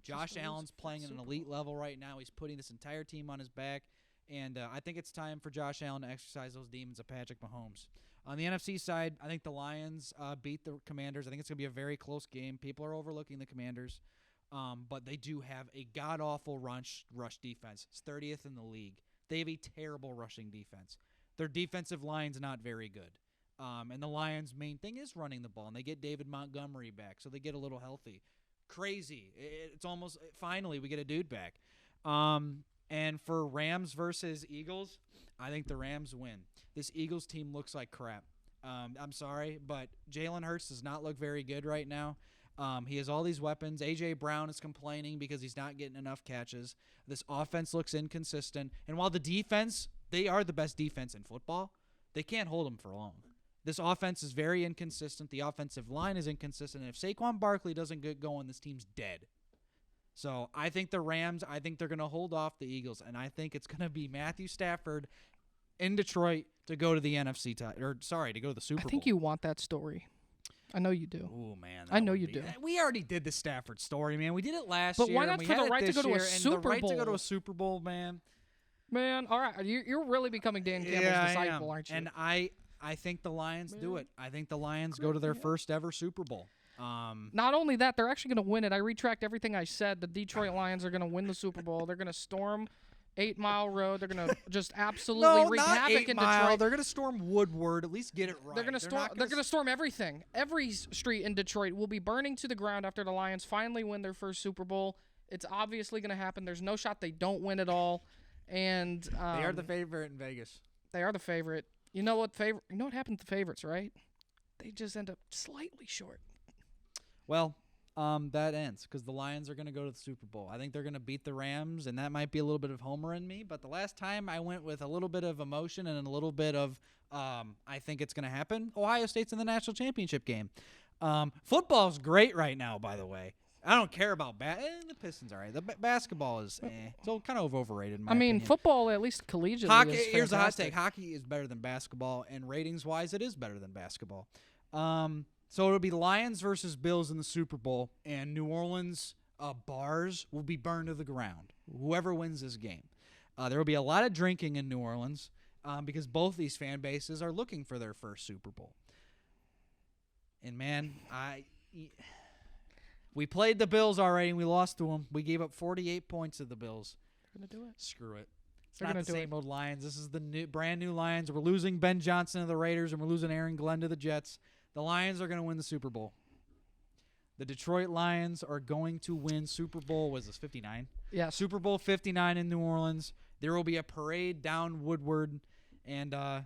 Josh Allen's playing at an elite level right now. He's putting this entire team on his back. And I think it's time for Josh Allen to exercise those demons of Patrick Mahomes. On the NFC side, I think the Lions beat the Commanders. I think it's going to be a very close game. People are overlooking the Commanders. But they do have a god-awful rush defense. It's 30th in the league. They have a terrible rushing defense. Their defensive line's not very good. And the Lions' main thing is running the ball, and they get David Montgomery back, so they get a little healthy. Crazy. It's almost finally we get a dude back. And for Rams versus Eagles, I think the Rams win. This Eagles team looks like crap. I'm sorry, but Jalen Hurts does not look very good right now. He has all these weapons. A.J. Brown is complaining because he's not getting enough catches. This offense looks inconsistent. And while the defense, they are the best defense in football, they can't hold them for long. This offense is very inconsistent. The offensive line is inconsistent. And if Saquon Barkley doesn't get going, this team's dead. So I think the Rams, I think they're going to hold off the Eagles. And I think it's going to be Matthew Stafford in Detroit to go to the to go to the Super Bowl. I think you want that story. I know you do. Oh man, I know you do. We already did the Stafford story, man. We did it last But year. why not and we for had the it right to this go to a year, and Super the right to go to Bowl? a Super Bowl, man. Man, all right, you're really becoming Dan Campbell's Yeah, I disciple, am. aren't you? And I think the Lions do it. I think the Lions go to their first ever Super Bowl. Not only that, they're actually going to win it. I retract everything I said. The Detroit Lions are going to win the Super Bowl. They're going to storm 8 Mile Road. They're going to just absolutely wreak havoc in Detroit. They're going to storm Woodward. At least get it right. They're going to storm. They're going to storm everything. Every street in Detroit will be burning to the ground after the Lions finally win their first Super Bowl. It's obviously going to happen. There's no shot they don't win it all. And they are the favorite in Vegas. They are the favorite. You know what happens to favorites, right? They just end up slightly short. Well, that ends because the Lions are going to go to the Super Bowl. I think they're going to beat the Rams, and that might be a little bit of homer in me. But the last time I went with a little bit of emotion and a little bit of I think it's going to happen. Ohio State's in the national championship game. Football's great right now, by the way. I don't care about the Pistons. All right, the basketball is so kind of overrated. In my opinion. Football at least collegiately Hockey. is Here's a hot fantastic. take: hockey is better than basketball, and ratings-wise, it is better than basketball. So it'll be Lions versus Bills in the Super Bowl, and New Orleans bars will be burned to the ground. Whoever wins this game, there will be a lot of drinking in New Orleans. because both these fan bases are looking for their first Super Bowl. And man, we played the Bills already and we lost to them. We gave up 48 points to the Bills. They're gonna do it. Screw it. It's They're not gonna the do same old Lions. This is the brand new Lions. We're losing Ben Johnson to the Raiders and we're losing Aaron Glenn to the Jets. The Lions are going to win the Super Bowl. The Detroit Lions are going to win Super Bowl. Was this 59? Yeah. Super Bowl 59 in New Orleans. There will be a parade down Woodward, and the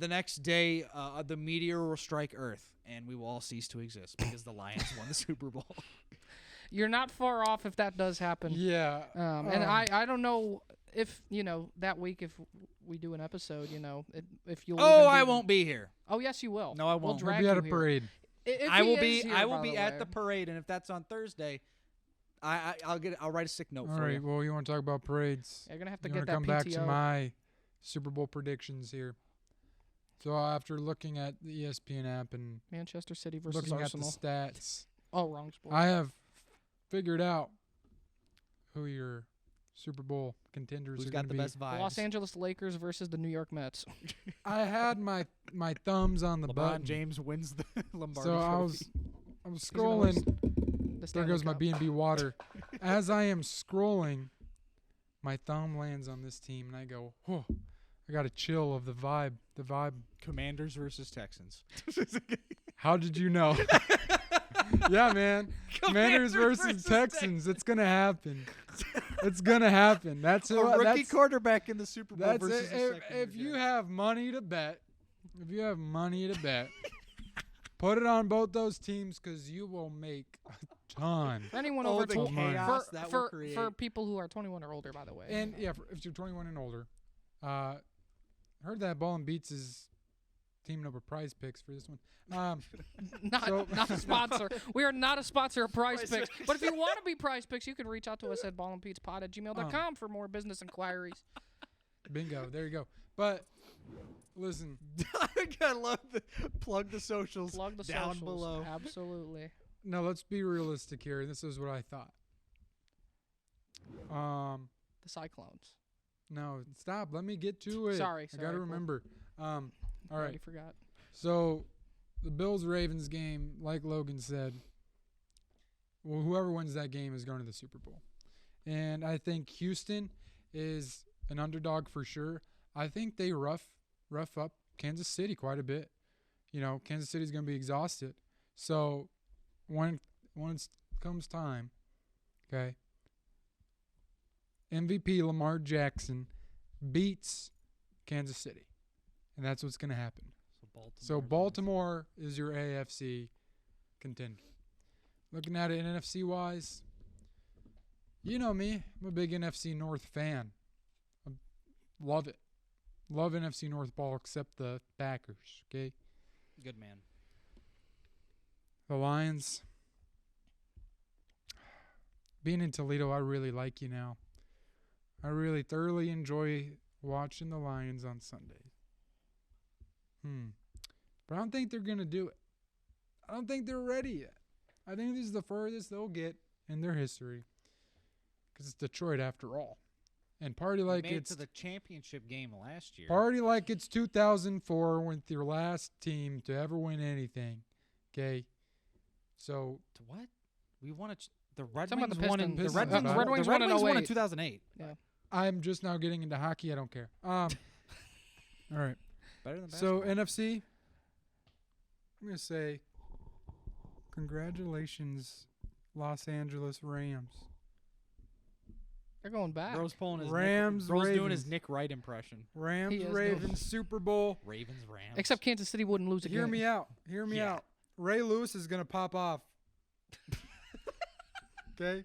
next day, the meteor will strike Earth, and we will all cease to exist because the Lions won the Super Bowl. You're not far off if that does happen. Yeah. And I don't know if, that week if we do an episode, if you'll. Oh, even I do- won't be here. Oh, yes, you will. No, I We'll won't. drag We'll be at you a here. parade. If I he will is be. here, I will by be the at way. the parade, and if that's on Thursday, I'll write a sick note All for right. you. Well, you want to talk about parades? You're gonna have to You get want that to come PTO. back to my Super Bowl predictions here. So after looking at the ESPN app and Manchester City versus looking Arsenal. at the stats, Oh, wrong sport. I have figured out who your Super Bowl contenders Who's are got going to the be. best The vibes? Los Angeles Lakers versus the New York Mets. I had my thumbs on the LeBron button. James wins the Lombardi So I Trophy. was He's gonna win scrolling. the There Stanley goes my Cup. B&B water. As I am scrolling, my thumb lands on this team, and I go, "Whoa!" I got a chill of the vibe. The vibe. Commanders versus Texans. How did you know? Yeah, man. Commanders versus Texans. It's gonna happen. It's gonna happen. That's A who. rookie That's, quarterback in the Super Bowl that's versus it. a If you have money to bet, put it on both those teams because you will make a ton. For anyone Oh, over the 12 chaos that will for create. people who are 21 or older, by the way. And yeah, if you're 21 and older, heard that Ball and Beats is teaming up with Prize Picks for this one. not a sponsor. We are not a sponsor of Prize Picks. But if you want to be Prize Picks, you can reach out to us at ballandpeatspod@gmail.com for more business inquiries. Bingo. There you go. But listen, I love the plug the socials Plug the down socials. below. Absolutely. no, let's be realistic here. This is what I thought. The Cyclones. No, stop. Let me get to it. Sorry, I gotta Paul. remember. All Already right. forgot. So, the Bills-Ravens game, like Logan said, well, whoever wins that game is going to the Super Bowl. And I think Houston is an underdog for sure. I think they rough up Kansas City quite a bit. Kansas City's going to be exhausted. So, when it comes time, okay, MVP Lamar Jackson beats Kansas City. And that's what's going to happen. So Baltimore is your AFC contender. Looking at it NFC-wise, you know me. I'm a big NFC North fan. I love it. Love NFC North ball except the Packers, okay? Good man. The Lions. Being in Toledo, I really like you now. I really thoroughly enjoy watching the Lions on Sundays. But I don't think they're going to do it. I don't think they're ready yet. I think this is the furthest they'll get in their history. Because it's Detroit after all. And party like made it it's to the championship game last year. party like it's 2004 with your last team to ever win anything. Okay? So To what? We won the Red Talking about Wings the won in Pistons. the Red Pistons. Wings. Red Wings the Red won in Wings won in 08. 2008. I'm just now getting into hockey. I don't care. All right. Better than So basketball. NFC, I'm going to say congratulations, Los Angeles Rams. They're going back. Bro's pulling his Rams, Bro's doing Ravens. his Nick Wright impression. Rams, He is Ravens, doing- Super Bowl. Ravens, Rams. Except Kansas City wouldn't lose a Hear game. me out. Hear me Yeah. out. Ray Lewis is going to pop off. Okay?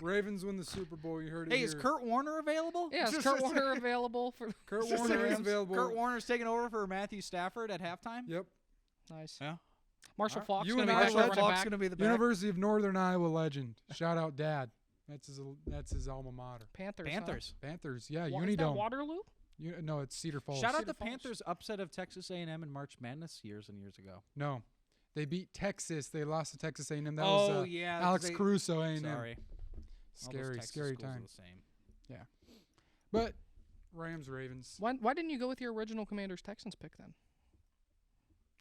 Ravens win the Super Bowl. You heard it Hey, here. is Kurt Warner available? Yeah, is Kurt Warner available for? Kurt Warner is available. Kurt Warner's taking over for Matthew Stafford at halftime. Yep. Nice. Yeah. Marshall Alright. Faulk's You going to and be I back will at running Faulk's back. going to be the back. University of Northern Iowa legend. Shout out Dad. That's his alma mater. Panthers. Panthers. Panthers. Yeah, Huh? Is that Unidome. Waterloo? No, it's Cedar Falls. Shout out Cedar the Falls. Panthers' upset of Texas A&M in March Madness years and years ago. No, they beat Texas. They lost to Texas A&M. That was yeah, Alex Caruso A&M. Sorry. All those Scary, Texas scary schools are time. the same. But Rams, Ravens. Why didn't you go with your original Commanders Texans pick then?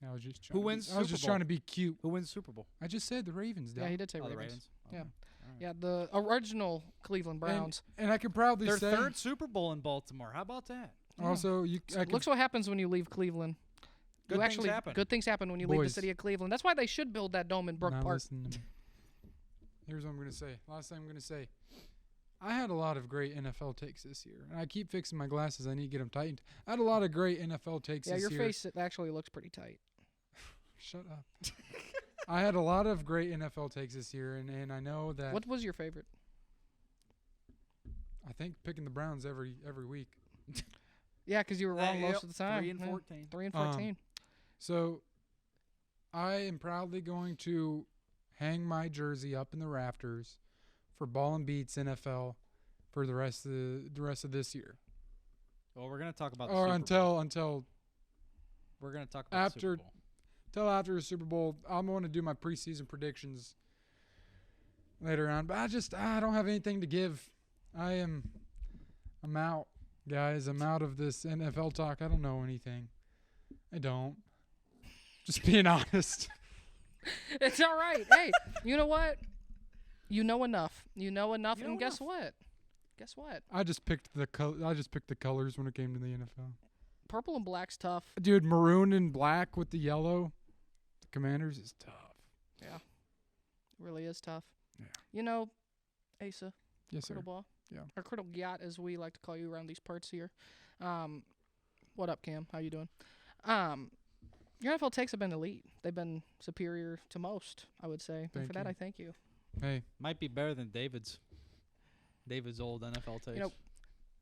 I was just Who wins I was Super just Bowl? trying to be cute. Who wins Super Bowl? I just said the Ravens. Yeah, Dog. he did say Oh, the Ravens. Ravens. Yeah. Okay. All right. Yeah, the original Cleveland Browns. And I could proudly Their say third Super Bowl in Baltimore. How about that? also Looks what happens when you leave Cleveland. Good things happen. Good things happen when you leave the Boys. city of Cleveland. That's why they should build that dome in Brook Park. listen to me. Here's what I'm gonna say. Last thing I'm gonna say. I had a lot of great NFL takes this year, and I keep fixing my glasses. I need to get them tightened. I had a lot of great NFL takes Yeah, this your year. face it actually looks pretty tight. Shut up. I had a lot of great NFL takes this year, and I know that What was your favorite? I think picking the Browns every week. Yeah, because you were wrong Yep, most of the time. 3 and Yeah, 14. 3 and 14. So I am proudly going to hang my jersey up in the rafters for Ball and Beats NFL for the rest of this year. Well, we're gonna talk about the Or Super Bowl. until We're gonna talk about the Super after- Bowl. after the Super Bowl. I'm going to do my preseason predictions later on, but I don't have anything to give. I'm out, guys. I'm out of this NFL talk. I don't know anything. I don't. Just being honest. It's all right. Hey, you know what? You know enough. You know enough, You know and guess enough. what? Guess what? I just picked the colors when it came to the NFL. Purple and black's tough. Dude, maroon and black with the yellow, the Commanders is tough. Really is tough. Yeah. You know, Asa, Yes, sir. Criddle Ball. Yeah. Or Criddle Gyat, as we like to call you around these parts here. What up, Cam? How you doing? Your NFL takes have been elite. They've been superior to most, I would say. And Thank for that, you. I thank you. Hey, Might be better than David's old NFL takes. know,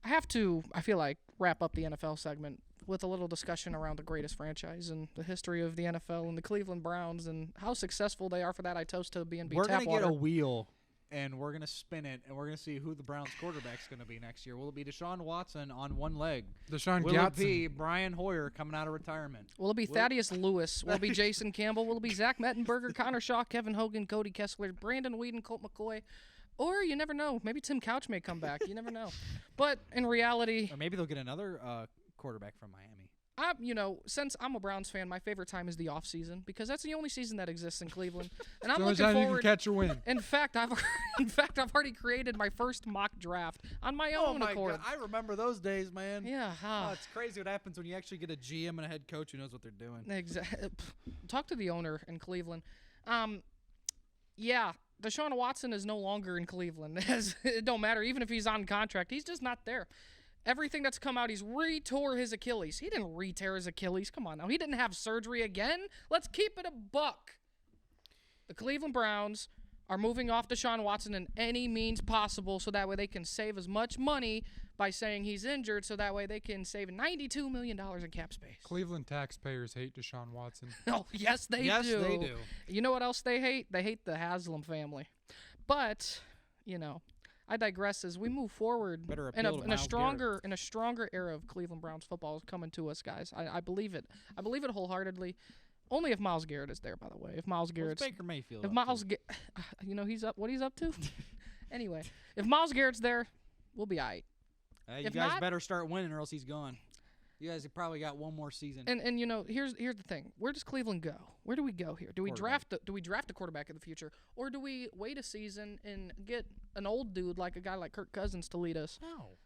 I have to, I feel like, wrap up the NFL segment with a little discussion around the greatest franchise and the history of the NFL and the Cleveland Browns and how successful they are. For that, I toast to B&B we're gonna Tapwater. get a wheel, and we're gonna spin it, and we're gonna see who the Browns quarterback's gonna be next year. Will it be Deshaun Watson on one leg? Deshaun Will it be Gatson. Brian Hoyer coming out of retirement? Will it be Thaddeus Lewis? Will it be Jason Campbell? Will it be Zach Mettenberger, Connor Shaw, Kevin Hogan, Cody Kessler, Brandon Whedon, Colt McCoy? Or you never know. Maybe Tim Couch may come back. You never know. But in reality, Or maybe they'll get another quarterback from Miami. since I'm a Browns fan, my favorite time is the off season because that's the only season that exists in Cleveland, and It's I'm the only looking time you can forward. catch a win. In fact, I've already created my first mock draft on my own accord. I remember those days, man. Yeah. Oh, it's crazy what happens when you actually get a GM and a head coach who knows what they're doing. Exactly. Talk to the owner in Cleveland. Yeah, Deshaun Watson is no longer in Cleveland. It don't matter. Even if he's on contract, he's just not there. Everything that's come out, he's re-tore his Achilles. He didn't re-tear his Achilles. Come on now. He didn't have surgery again. Let's keep it a buck. The Cleveland Browns are moving off Deshaun Watson in any means possible so that way they can save as much money by saying he's injured so that way they can save $92 million in cap space. Cleveland taxpayers hate Deshaun Watson. Oh, yes, they Yes, do. they do. You know what else they hate? They hate the Haslam family. But, I digress as we move forward Better in appeal to a Myles stronger era of Cleveland Browns football is coming to us, guys. I believe it. I believe it wholeheartedly. Only if Myles Garrett is there, by the way. If Myles What's Garrett's Baker Mayfield? if up Myles to? he's up what he's up to? Anyway, if Myles Garrett's there, we'll be all right. You if guys not- better start winning, or else he's gone. You guys have probably got one more season. And here's the thing. Where does Cleveland go? Where do we go here? Do we draft a quarterback in the future, or do we wait a season and get an old dude like a guy like Kirk Cousins to lead us? no.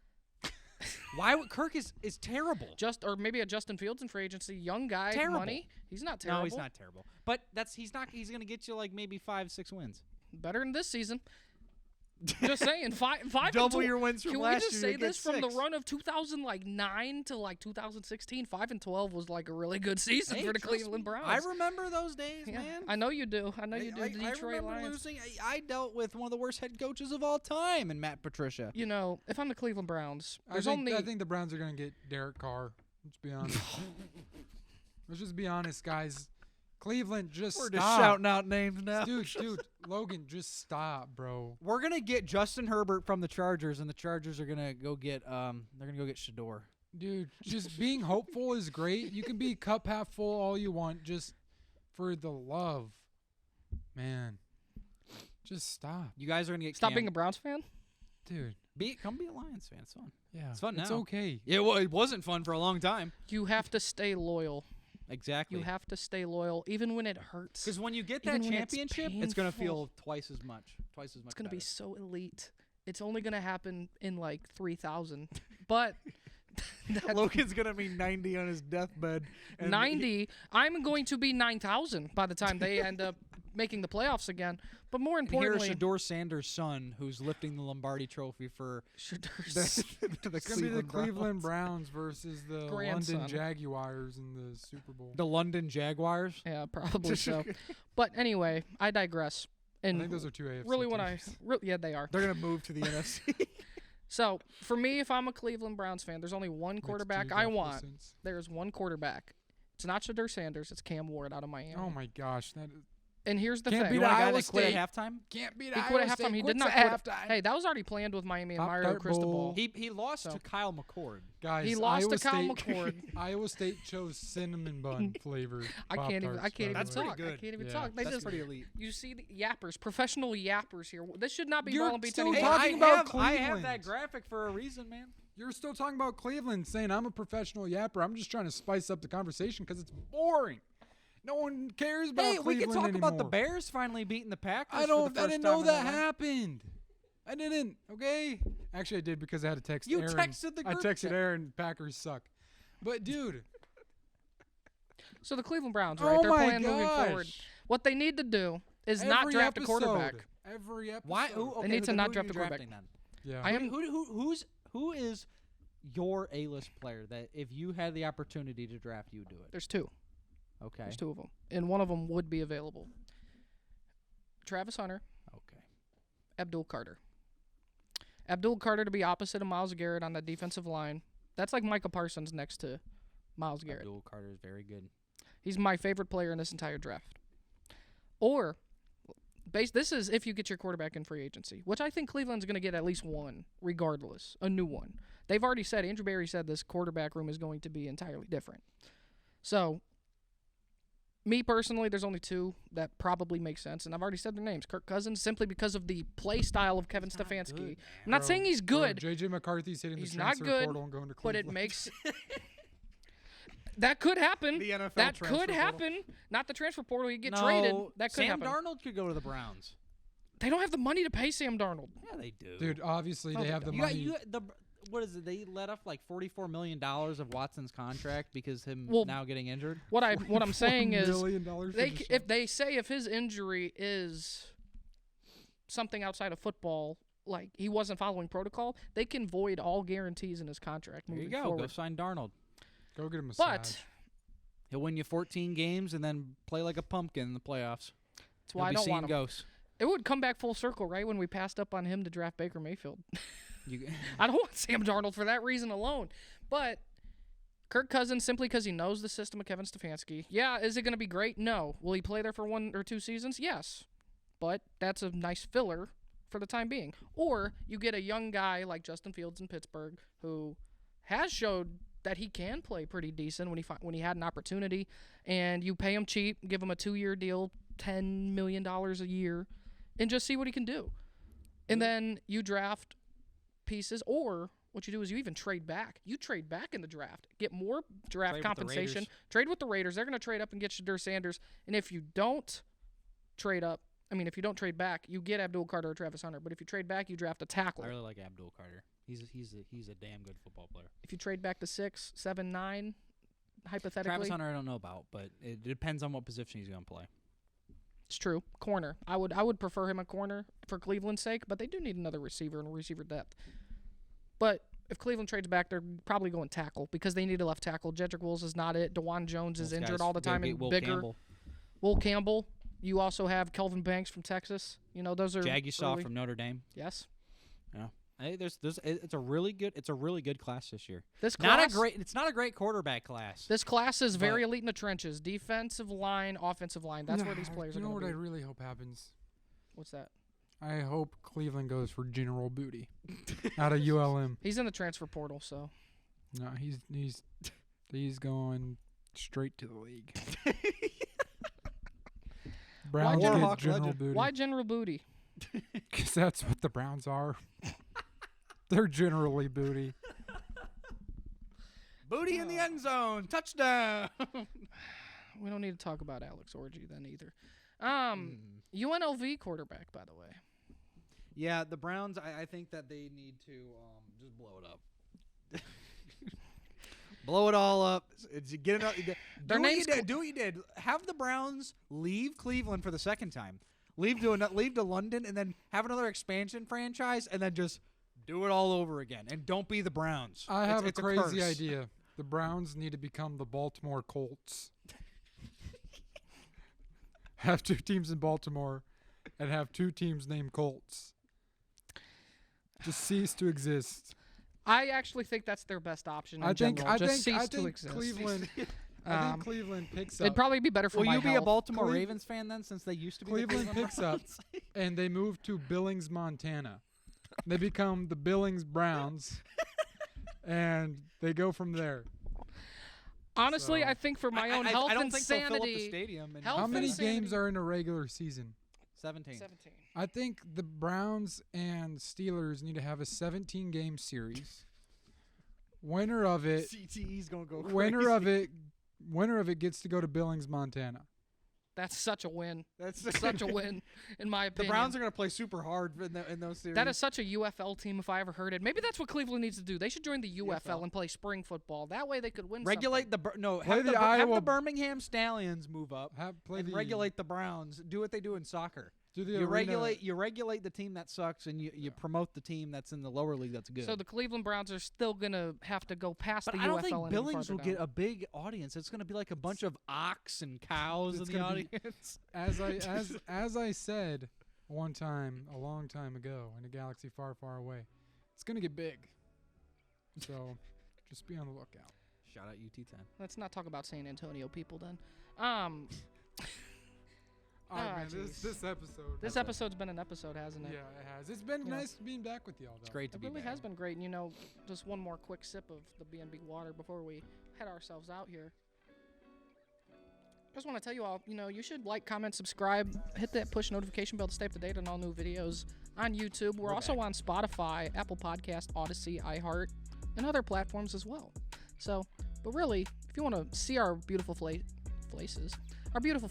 Why would Kirk is terrible? Or maybe a Justin Fields in free agency, young guy, Terrible. money. He's not terrible. No, he's not terrible. But he's going to get you like maybe 5-6 wins. Better than this season. Just saying, five Double and tw- your wins from Can last we just year, say you get this from the 6. run of 2009 to like 2016? 5-12 was like a really good season Hey, for the trust Cleveland me, Browns. I remember those days, Yeah, man. I know you do. I know you do. The I Detroit remember Lions. losing. I dealt with one of the worst head coaches of all time in Matt Patricia. If I'm the Cleveland Browns, I there's think, only I think the Browns are going to get Derek Carr. Let's be honest. Let's just be honest, guys. Cleveland, just We're stop. just shouting out names now. Dude, Logan, just stop, bro. We're gonna get Justin Herbert from the Chargers, and the Chargers are gonna go get Shador. Dude, just being hopeful is great. You can be cup half full all you want, just for the love. Man, just stop. You guys are gonna get stop being a Browns fan. Dude, Come be a Lions fan. It's fun. Yeah, It's fun It's now. okay. Yeah, well, it wasn't fun for a long time. You have to stay loyal. Exactly. You have to stay loyal, even when it hurts. Because when you get Even that when it's championship, it's gonna painful. feel twice as much. It's gonna be so elite. It's only gonna happen in like 3,000, but Logan's gonna be 90 on his deathbed. 90. I'm going to be 9,000 by the time they end up making the playoffs again. But more Here's importantly, Shador Sanders' son, who's lifting the Lombardi Trophy for Shadur's the It's gonna be the Cleveland Browns. Browns versus the Grandson. London Jaguars in the Super Bowl. The London Jaguars. Yeah, probably so. But anyway, I digress. I And think those are two AFC really, when I teams. yeah, they are. They're gonna move to the NFC. So for me, if I'm a Cleveland Browns fan, there's only one Makes quarterback I geographical want. sense. There's one quarterback. It's not Shador Sanders. It's Cam Ward out of Miami. Oh my gosh, that is, And here's the Can't thing. beat You want a guy Iowa that quit State. at halftime? can't beat He Iowa quit at State. halftime. He did quits not at quit. halftime. Hey, that was already planned with Miami and Mario Pop-Tart Cristobal. Bowl. He lost So- to Kyle McCord. Guys, He lost Iowa to Kyle State, McCord. Iowa State chose cinnamon bun flavor. I can't even. I Pop-Tarts, can't by even the That's way. pretty talk. I good. can't even Yeah. talk. They That's just pretty elite. you see the yappers, professional yappers here. This should not be You're Ball and Beats still anymore. talking about I have that Cleveland. graphic for a reason, man. You're still talking about Cleveland, saying I'm a professional yapper. I'm just trying to spice up the conversation because it's boring. No one cares about Hey, we Cleveland can talk anymore. about the Bears finally beating the Packers. I For don't. the I first didn't time know in their that life. happened. I didn't. Okay. Actually, I did because I had to text You Aaron. texted the I group texted chat. Aaron. Packers suck. But dude, So the Cleveland Browns, Oh right? They're my playing moving forward. gosh. What they need to do is not every draft episode, a quarterback. Every episode. Why? Okay, need to then not who are draft you a quarterback. drafting then? Yeah. I am. Who is your A-list player that if you had the opportunity to draft, you would do it? There's two. Okay. There's two of them, and one of them would be available. Travis Hunter, Okay. Abdul Carter. Abdul Carter to be opposite of Myles Garrett on the defensive line. That's like Micah Parsons next to Myles Garrett. Abdul Carter is very good. He's my favorite player in this entire draft. Or, this is if you get your quarterback in free agency, which I think Cleveland's going to get at least one, regardless, a new one. They've already said, Andrew Berry said this quarterback room is going to be entirely different. So, me personally, there's only two that probably make sense, and I've already said their names. Kirk Cousins, simply because of the play style of Kevin Stefanski. I'm not saying he's good, JJ McCarthy's hitting He's the not transfer good, portal and going to but Cleveland. it makes... That could happen. The NFL That transfer could portal. happen. Not the transfer portal. You get no, traded. That could Sam happen. Darnold could go to the Browns. They don't have the money to pay Sam Darnold. Yeah, they do. Dude, obviously No, they they have the don't. money. What is it? They let off like $44 million of Watson's contract because him Well, now getting injured. What I'm saying is, $4 million for they Deshaun. if they say if his injury is something outside of football, like he wasn't following protocol, they can void all guarantees in his contract There you moving go. Go forward. sign Darnold. Go get a massage. But He'll win you 14 games and then play like a pumpkin in the playoffs. that's why I He'll be don't seeing want him. ghosts. It would come back full circle, right, when we passed up on him to draft Baker Mayfield. You, I don't want Sam Darnold for that reason alone. But Kirk Cousins, simply because he knows the system of Kevin Stefanski. Yeah, is it going to be great? No. Will he play there for 1 or 2 seasons? Yes. But that's a nice filler for the time being. Or you get a young guy like Justin Fields in Pittsburgh who has showed that he can play pretty decent when he had an opportunity, and you pay him cheap, give him a 2-year deal, $10 million a year, and just see what he can do. And then you draft pieces, or what you do is you even trade back. You trade back in the draft, get more draft Trade with the compensation, Raiders. trade with the Raiders. They're going to trade up and get Shador Sanders. And if you don't trade back, you get Abdul Carter or Travis Hunter. But if you trade back, you draft a tackle. I really like Abdul Carter. He's a damn good football player. If you trade back to 6, 7, 9, hypothetically, Travis Hunter, I don't know about, but it depends on what position he's going to play. it's true. Corner. I would prefer him a corner for Cleveland's sake, but they do need another receiver and receiver depth. But if Cleveland trades back, they're probably going tackle because they need a left tackle. Jedrick Wills is not it. DeJuan Jones is Those injured guys all the gotta time get and Will bigger. Campbell. Will Campbell. You also have Kelvin Banks from Texas. You know, those are Jagusaw early. from Notre Dame. Yes. Yeah. Hey, it's a really good class this year. This Not class, it's not a great quarterback class. This class is very but- elite in the trenches. Defensive line, offensive line. That's where these players You are know going what to I be. really hope happens? What's that? I hope Cleveland goes for General Booty out of ULM. He's in the transfer portal, so No, he's going straight to the league. Browns General- get Warhawk General legend. Booty. why General Booty? Because that's what the Browns are. They're generally booty. Booty in the end zone. Touchdown. We don't need to talk about Alex Orgy then either. UNLV quarterback, by the way. Yeah, the Browns, I think that they need to just blow it up. Blow it all up. Get it. Their name's Do what you did. Have the Browns leave Cleveland for the second time. Leave to London, and then have another expansion franchise, and then just do it all over again. And don't be the Browns. I have It's a crazy curse. idea. The Browns need to become the Baltimore Colts. Have 2 teams in Baltimore and have 2 teams named Colts. Just cease to exist. I actually think that's their best option in I think general. Just cease I to think exist. Cleveland Cleveland picks up. It'd probably be better for Will my you be a health. Baltimore Ravens fan then, since they used to be? Cleveland picks up and they move to Billings, Montana. They become the Billings Browns and they go from there. Honestly, So- I think for my own health I don't and think they'll fill up the sanity. stadium. And Health How and many sanity. games are in a regular season? 17. 17. I think the Browns and Steelers need to have a 17-game series. Winner of it, CTE's gonna go crazy. winner of it gets to go to Billings, Montana. That's such a win. That's Such a win, in my The opinion. Browns are gonna play super hard in those series. That is such a UFL team if I ever heard it. Maybe that's what Cleveland needs to do. They should join the UFL and play spring football. That way they could win regulate something. Play have the the Iowa- Birmingham Stallions move up Play and the regulate the Browns. Do what they do in soccer. do the You arena- regulate the team that sucks, and you promote the team that's in the lower league that's good. So the Cleveland Browns are still going to have to go past but the I don't UFL think and Billings farther will get down. a big audience. It's going to be like a bunch of ox and cows in It's the gonna be- audience. as I said one time a long time ago in a galaxy far, far away, it's gonna get big. So just be on the lookout. Shout out UT10. Let's not talk about San Antonio people then. All right, Ah, man, jeez. this episode. This episode's been an episode, hasn't it? Yeah, it has. It's been Yeah. nice being back with y'all, though. It's great to It be really back. has been great. And, just one more quick sip of the B&B water before we head ourselves out here. Just want to tell you all, you should like, comment, subscribe, hit that push notification bell to stay up to date on all new videos on YouTube. We're also on Spotify, Apple Podcast, Odyssey, iHeart, and other platforms as well. So, but really, if you want to see our beautiful faces, you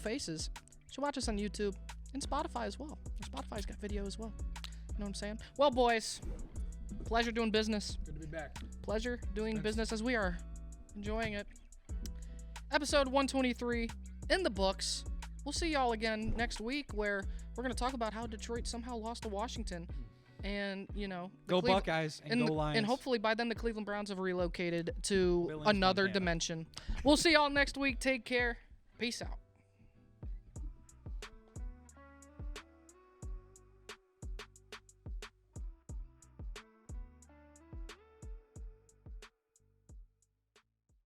should watch us on YouTube and Spotify as well. Spotify's got video as well. You know what I'm saying? Well, boys, pleasure doing business. Good to be back. Pleasure doing Thanks. business as we are enjoying it. Episode 123 in the books. We'll see y'all again next week where we're going to talk about how Detroit somehow lost to Washington. And, Go Buckeyes and go Lions. And hopefully by then the Cleveland Browns have relocated to Billings, another Montana. dimension. We'll see y'all next week. Take care. Peace out.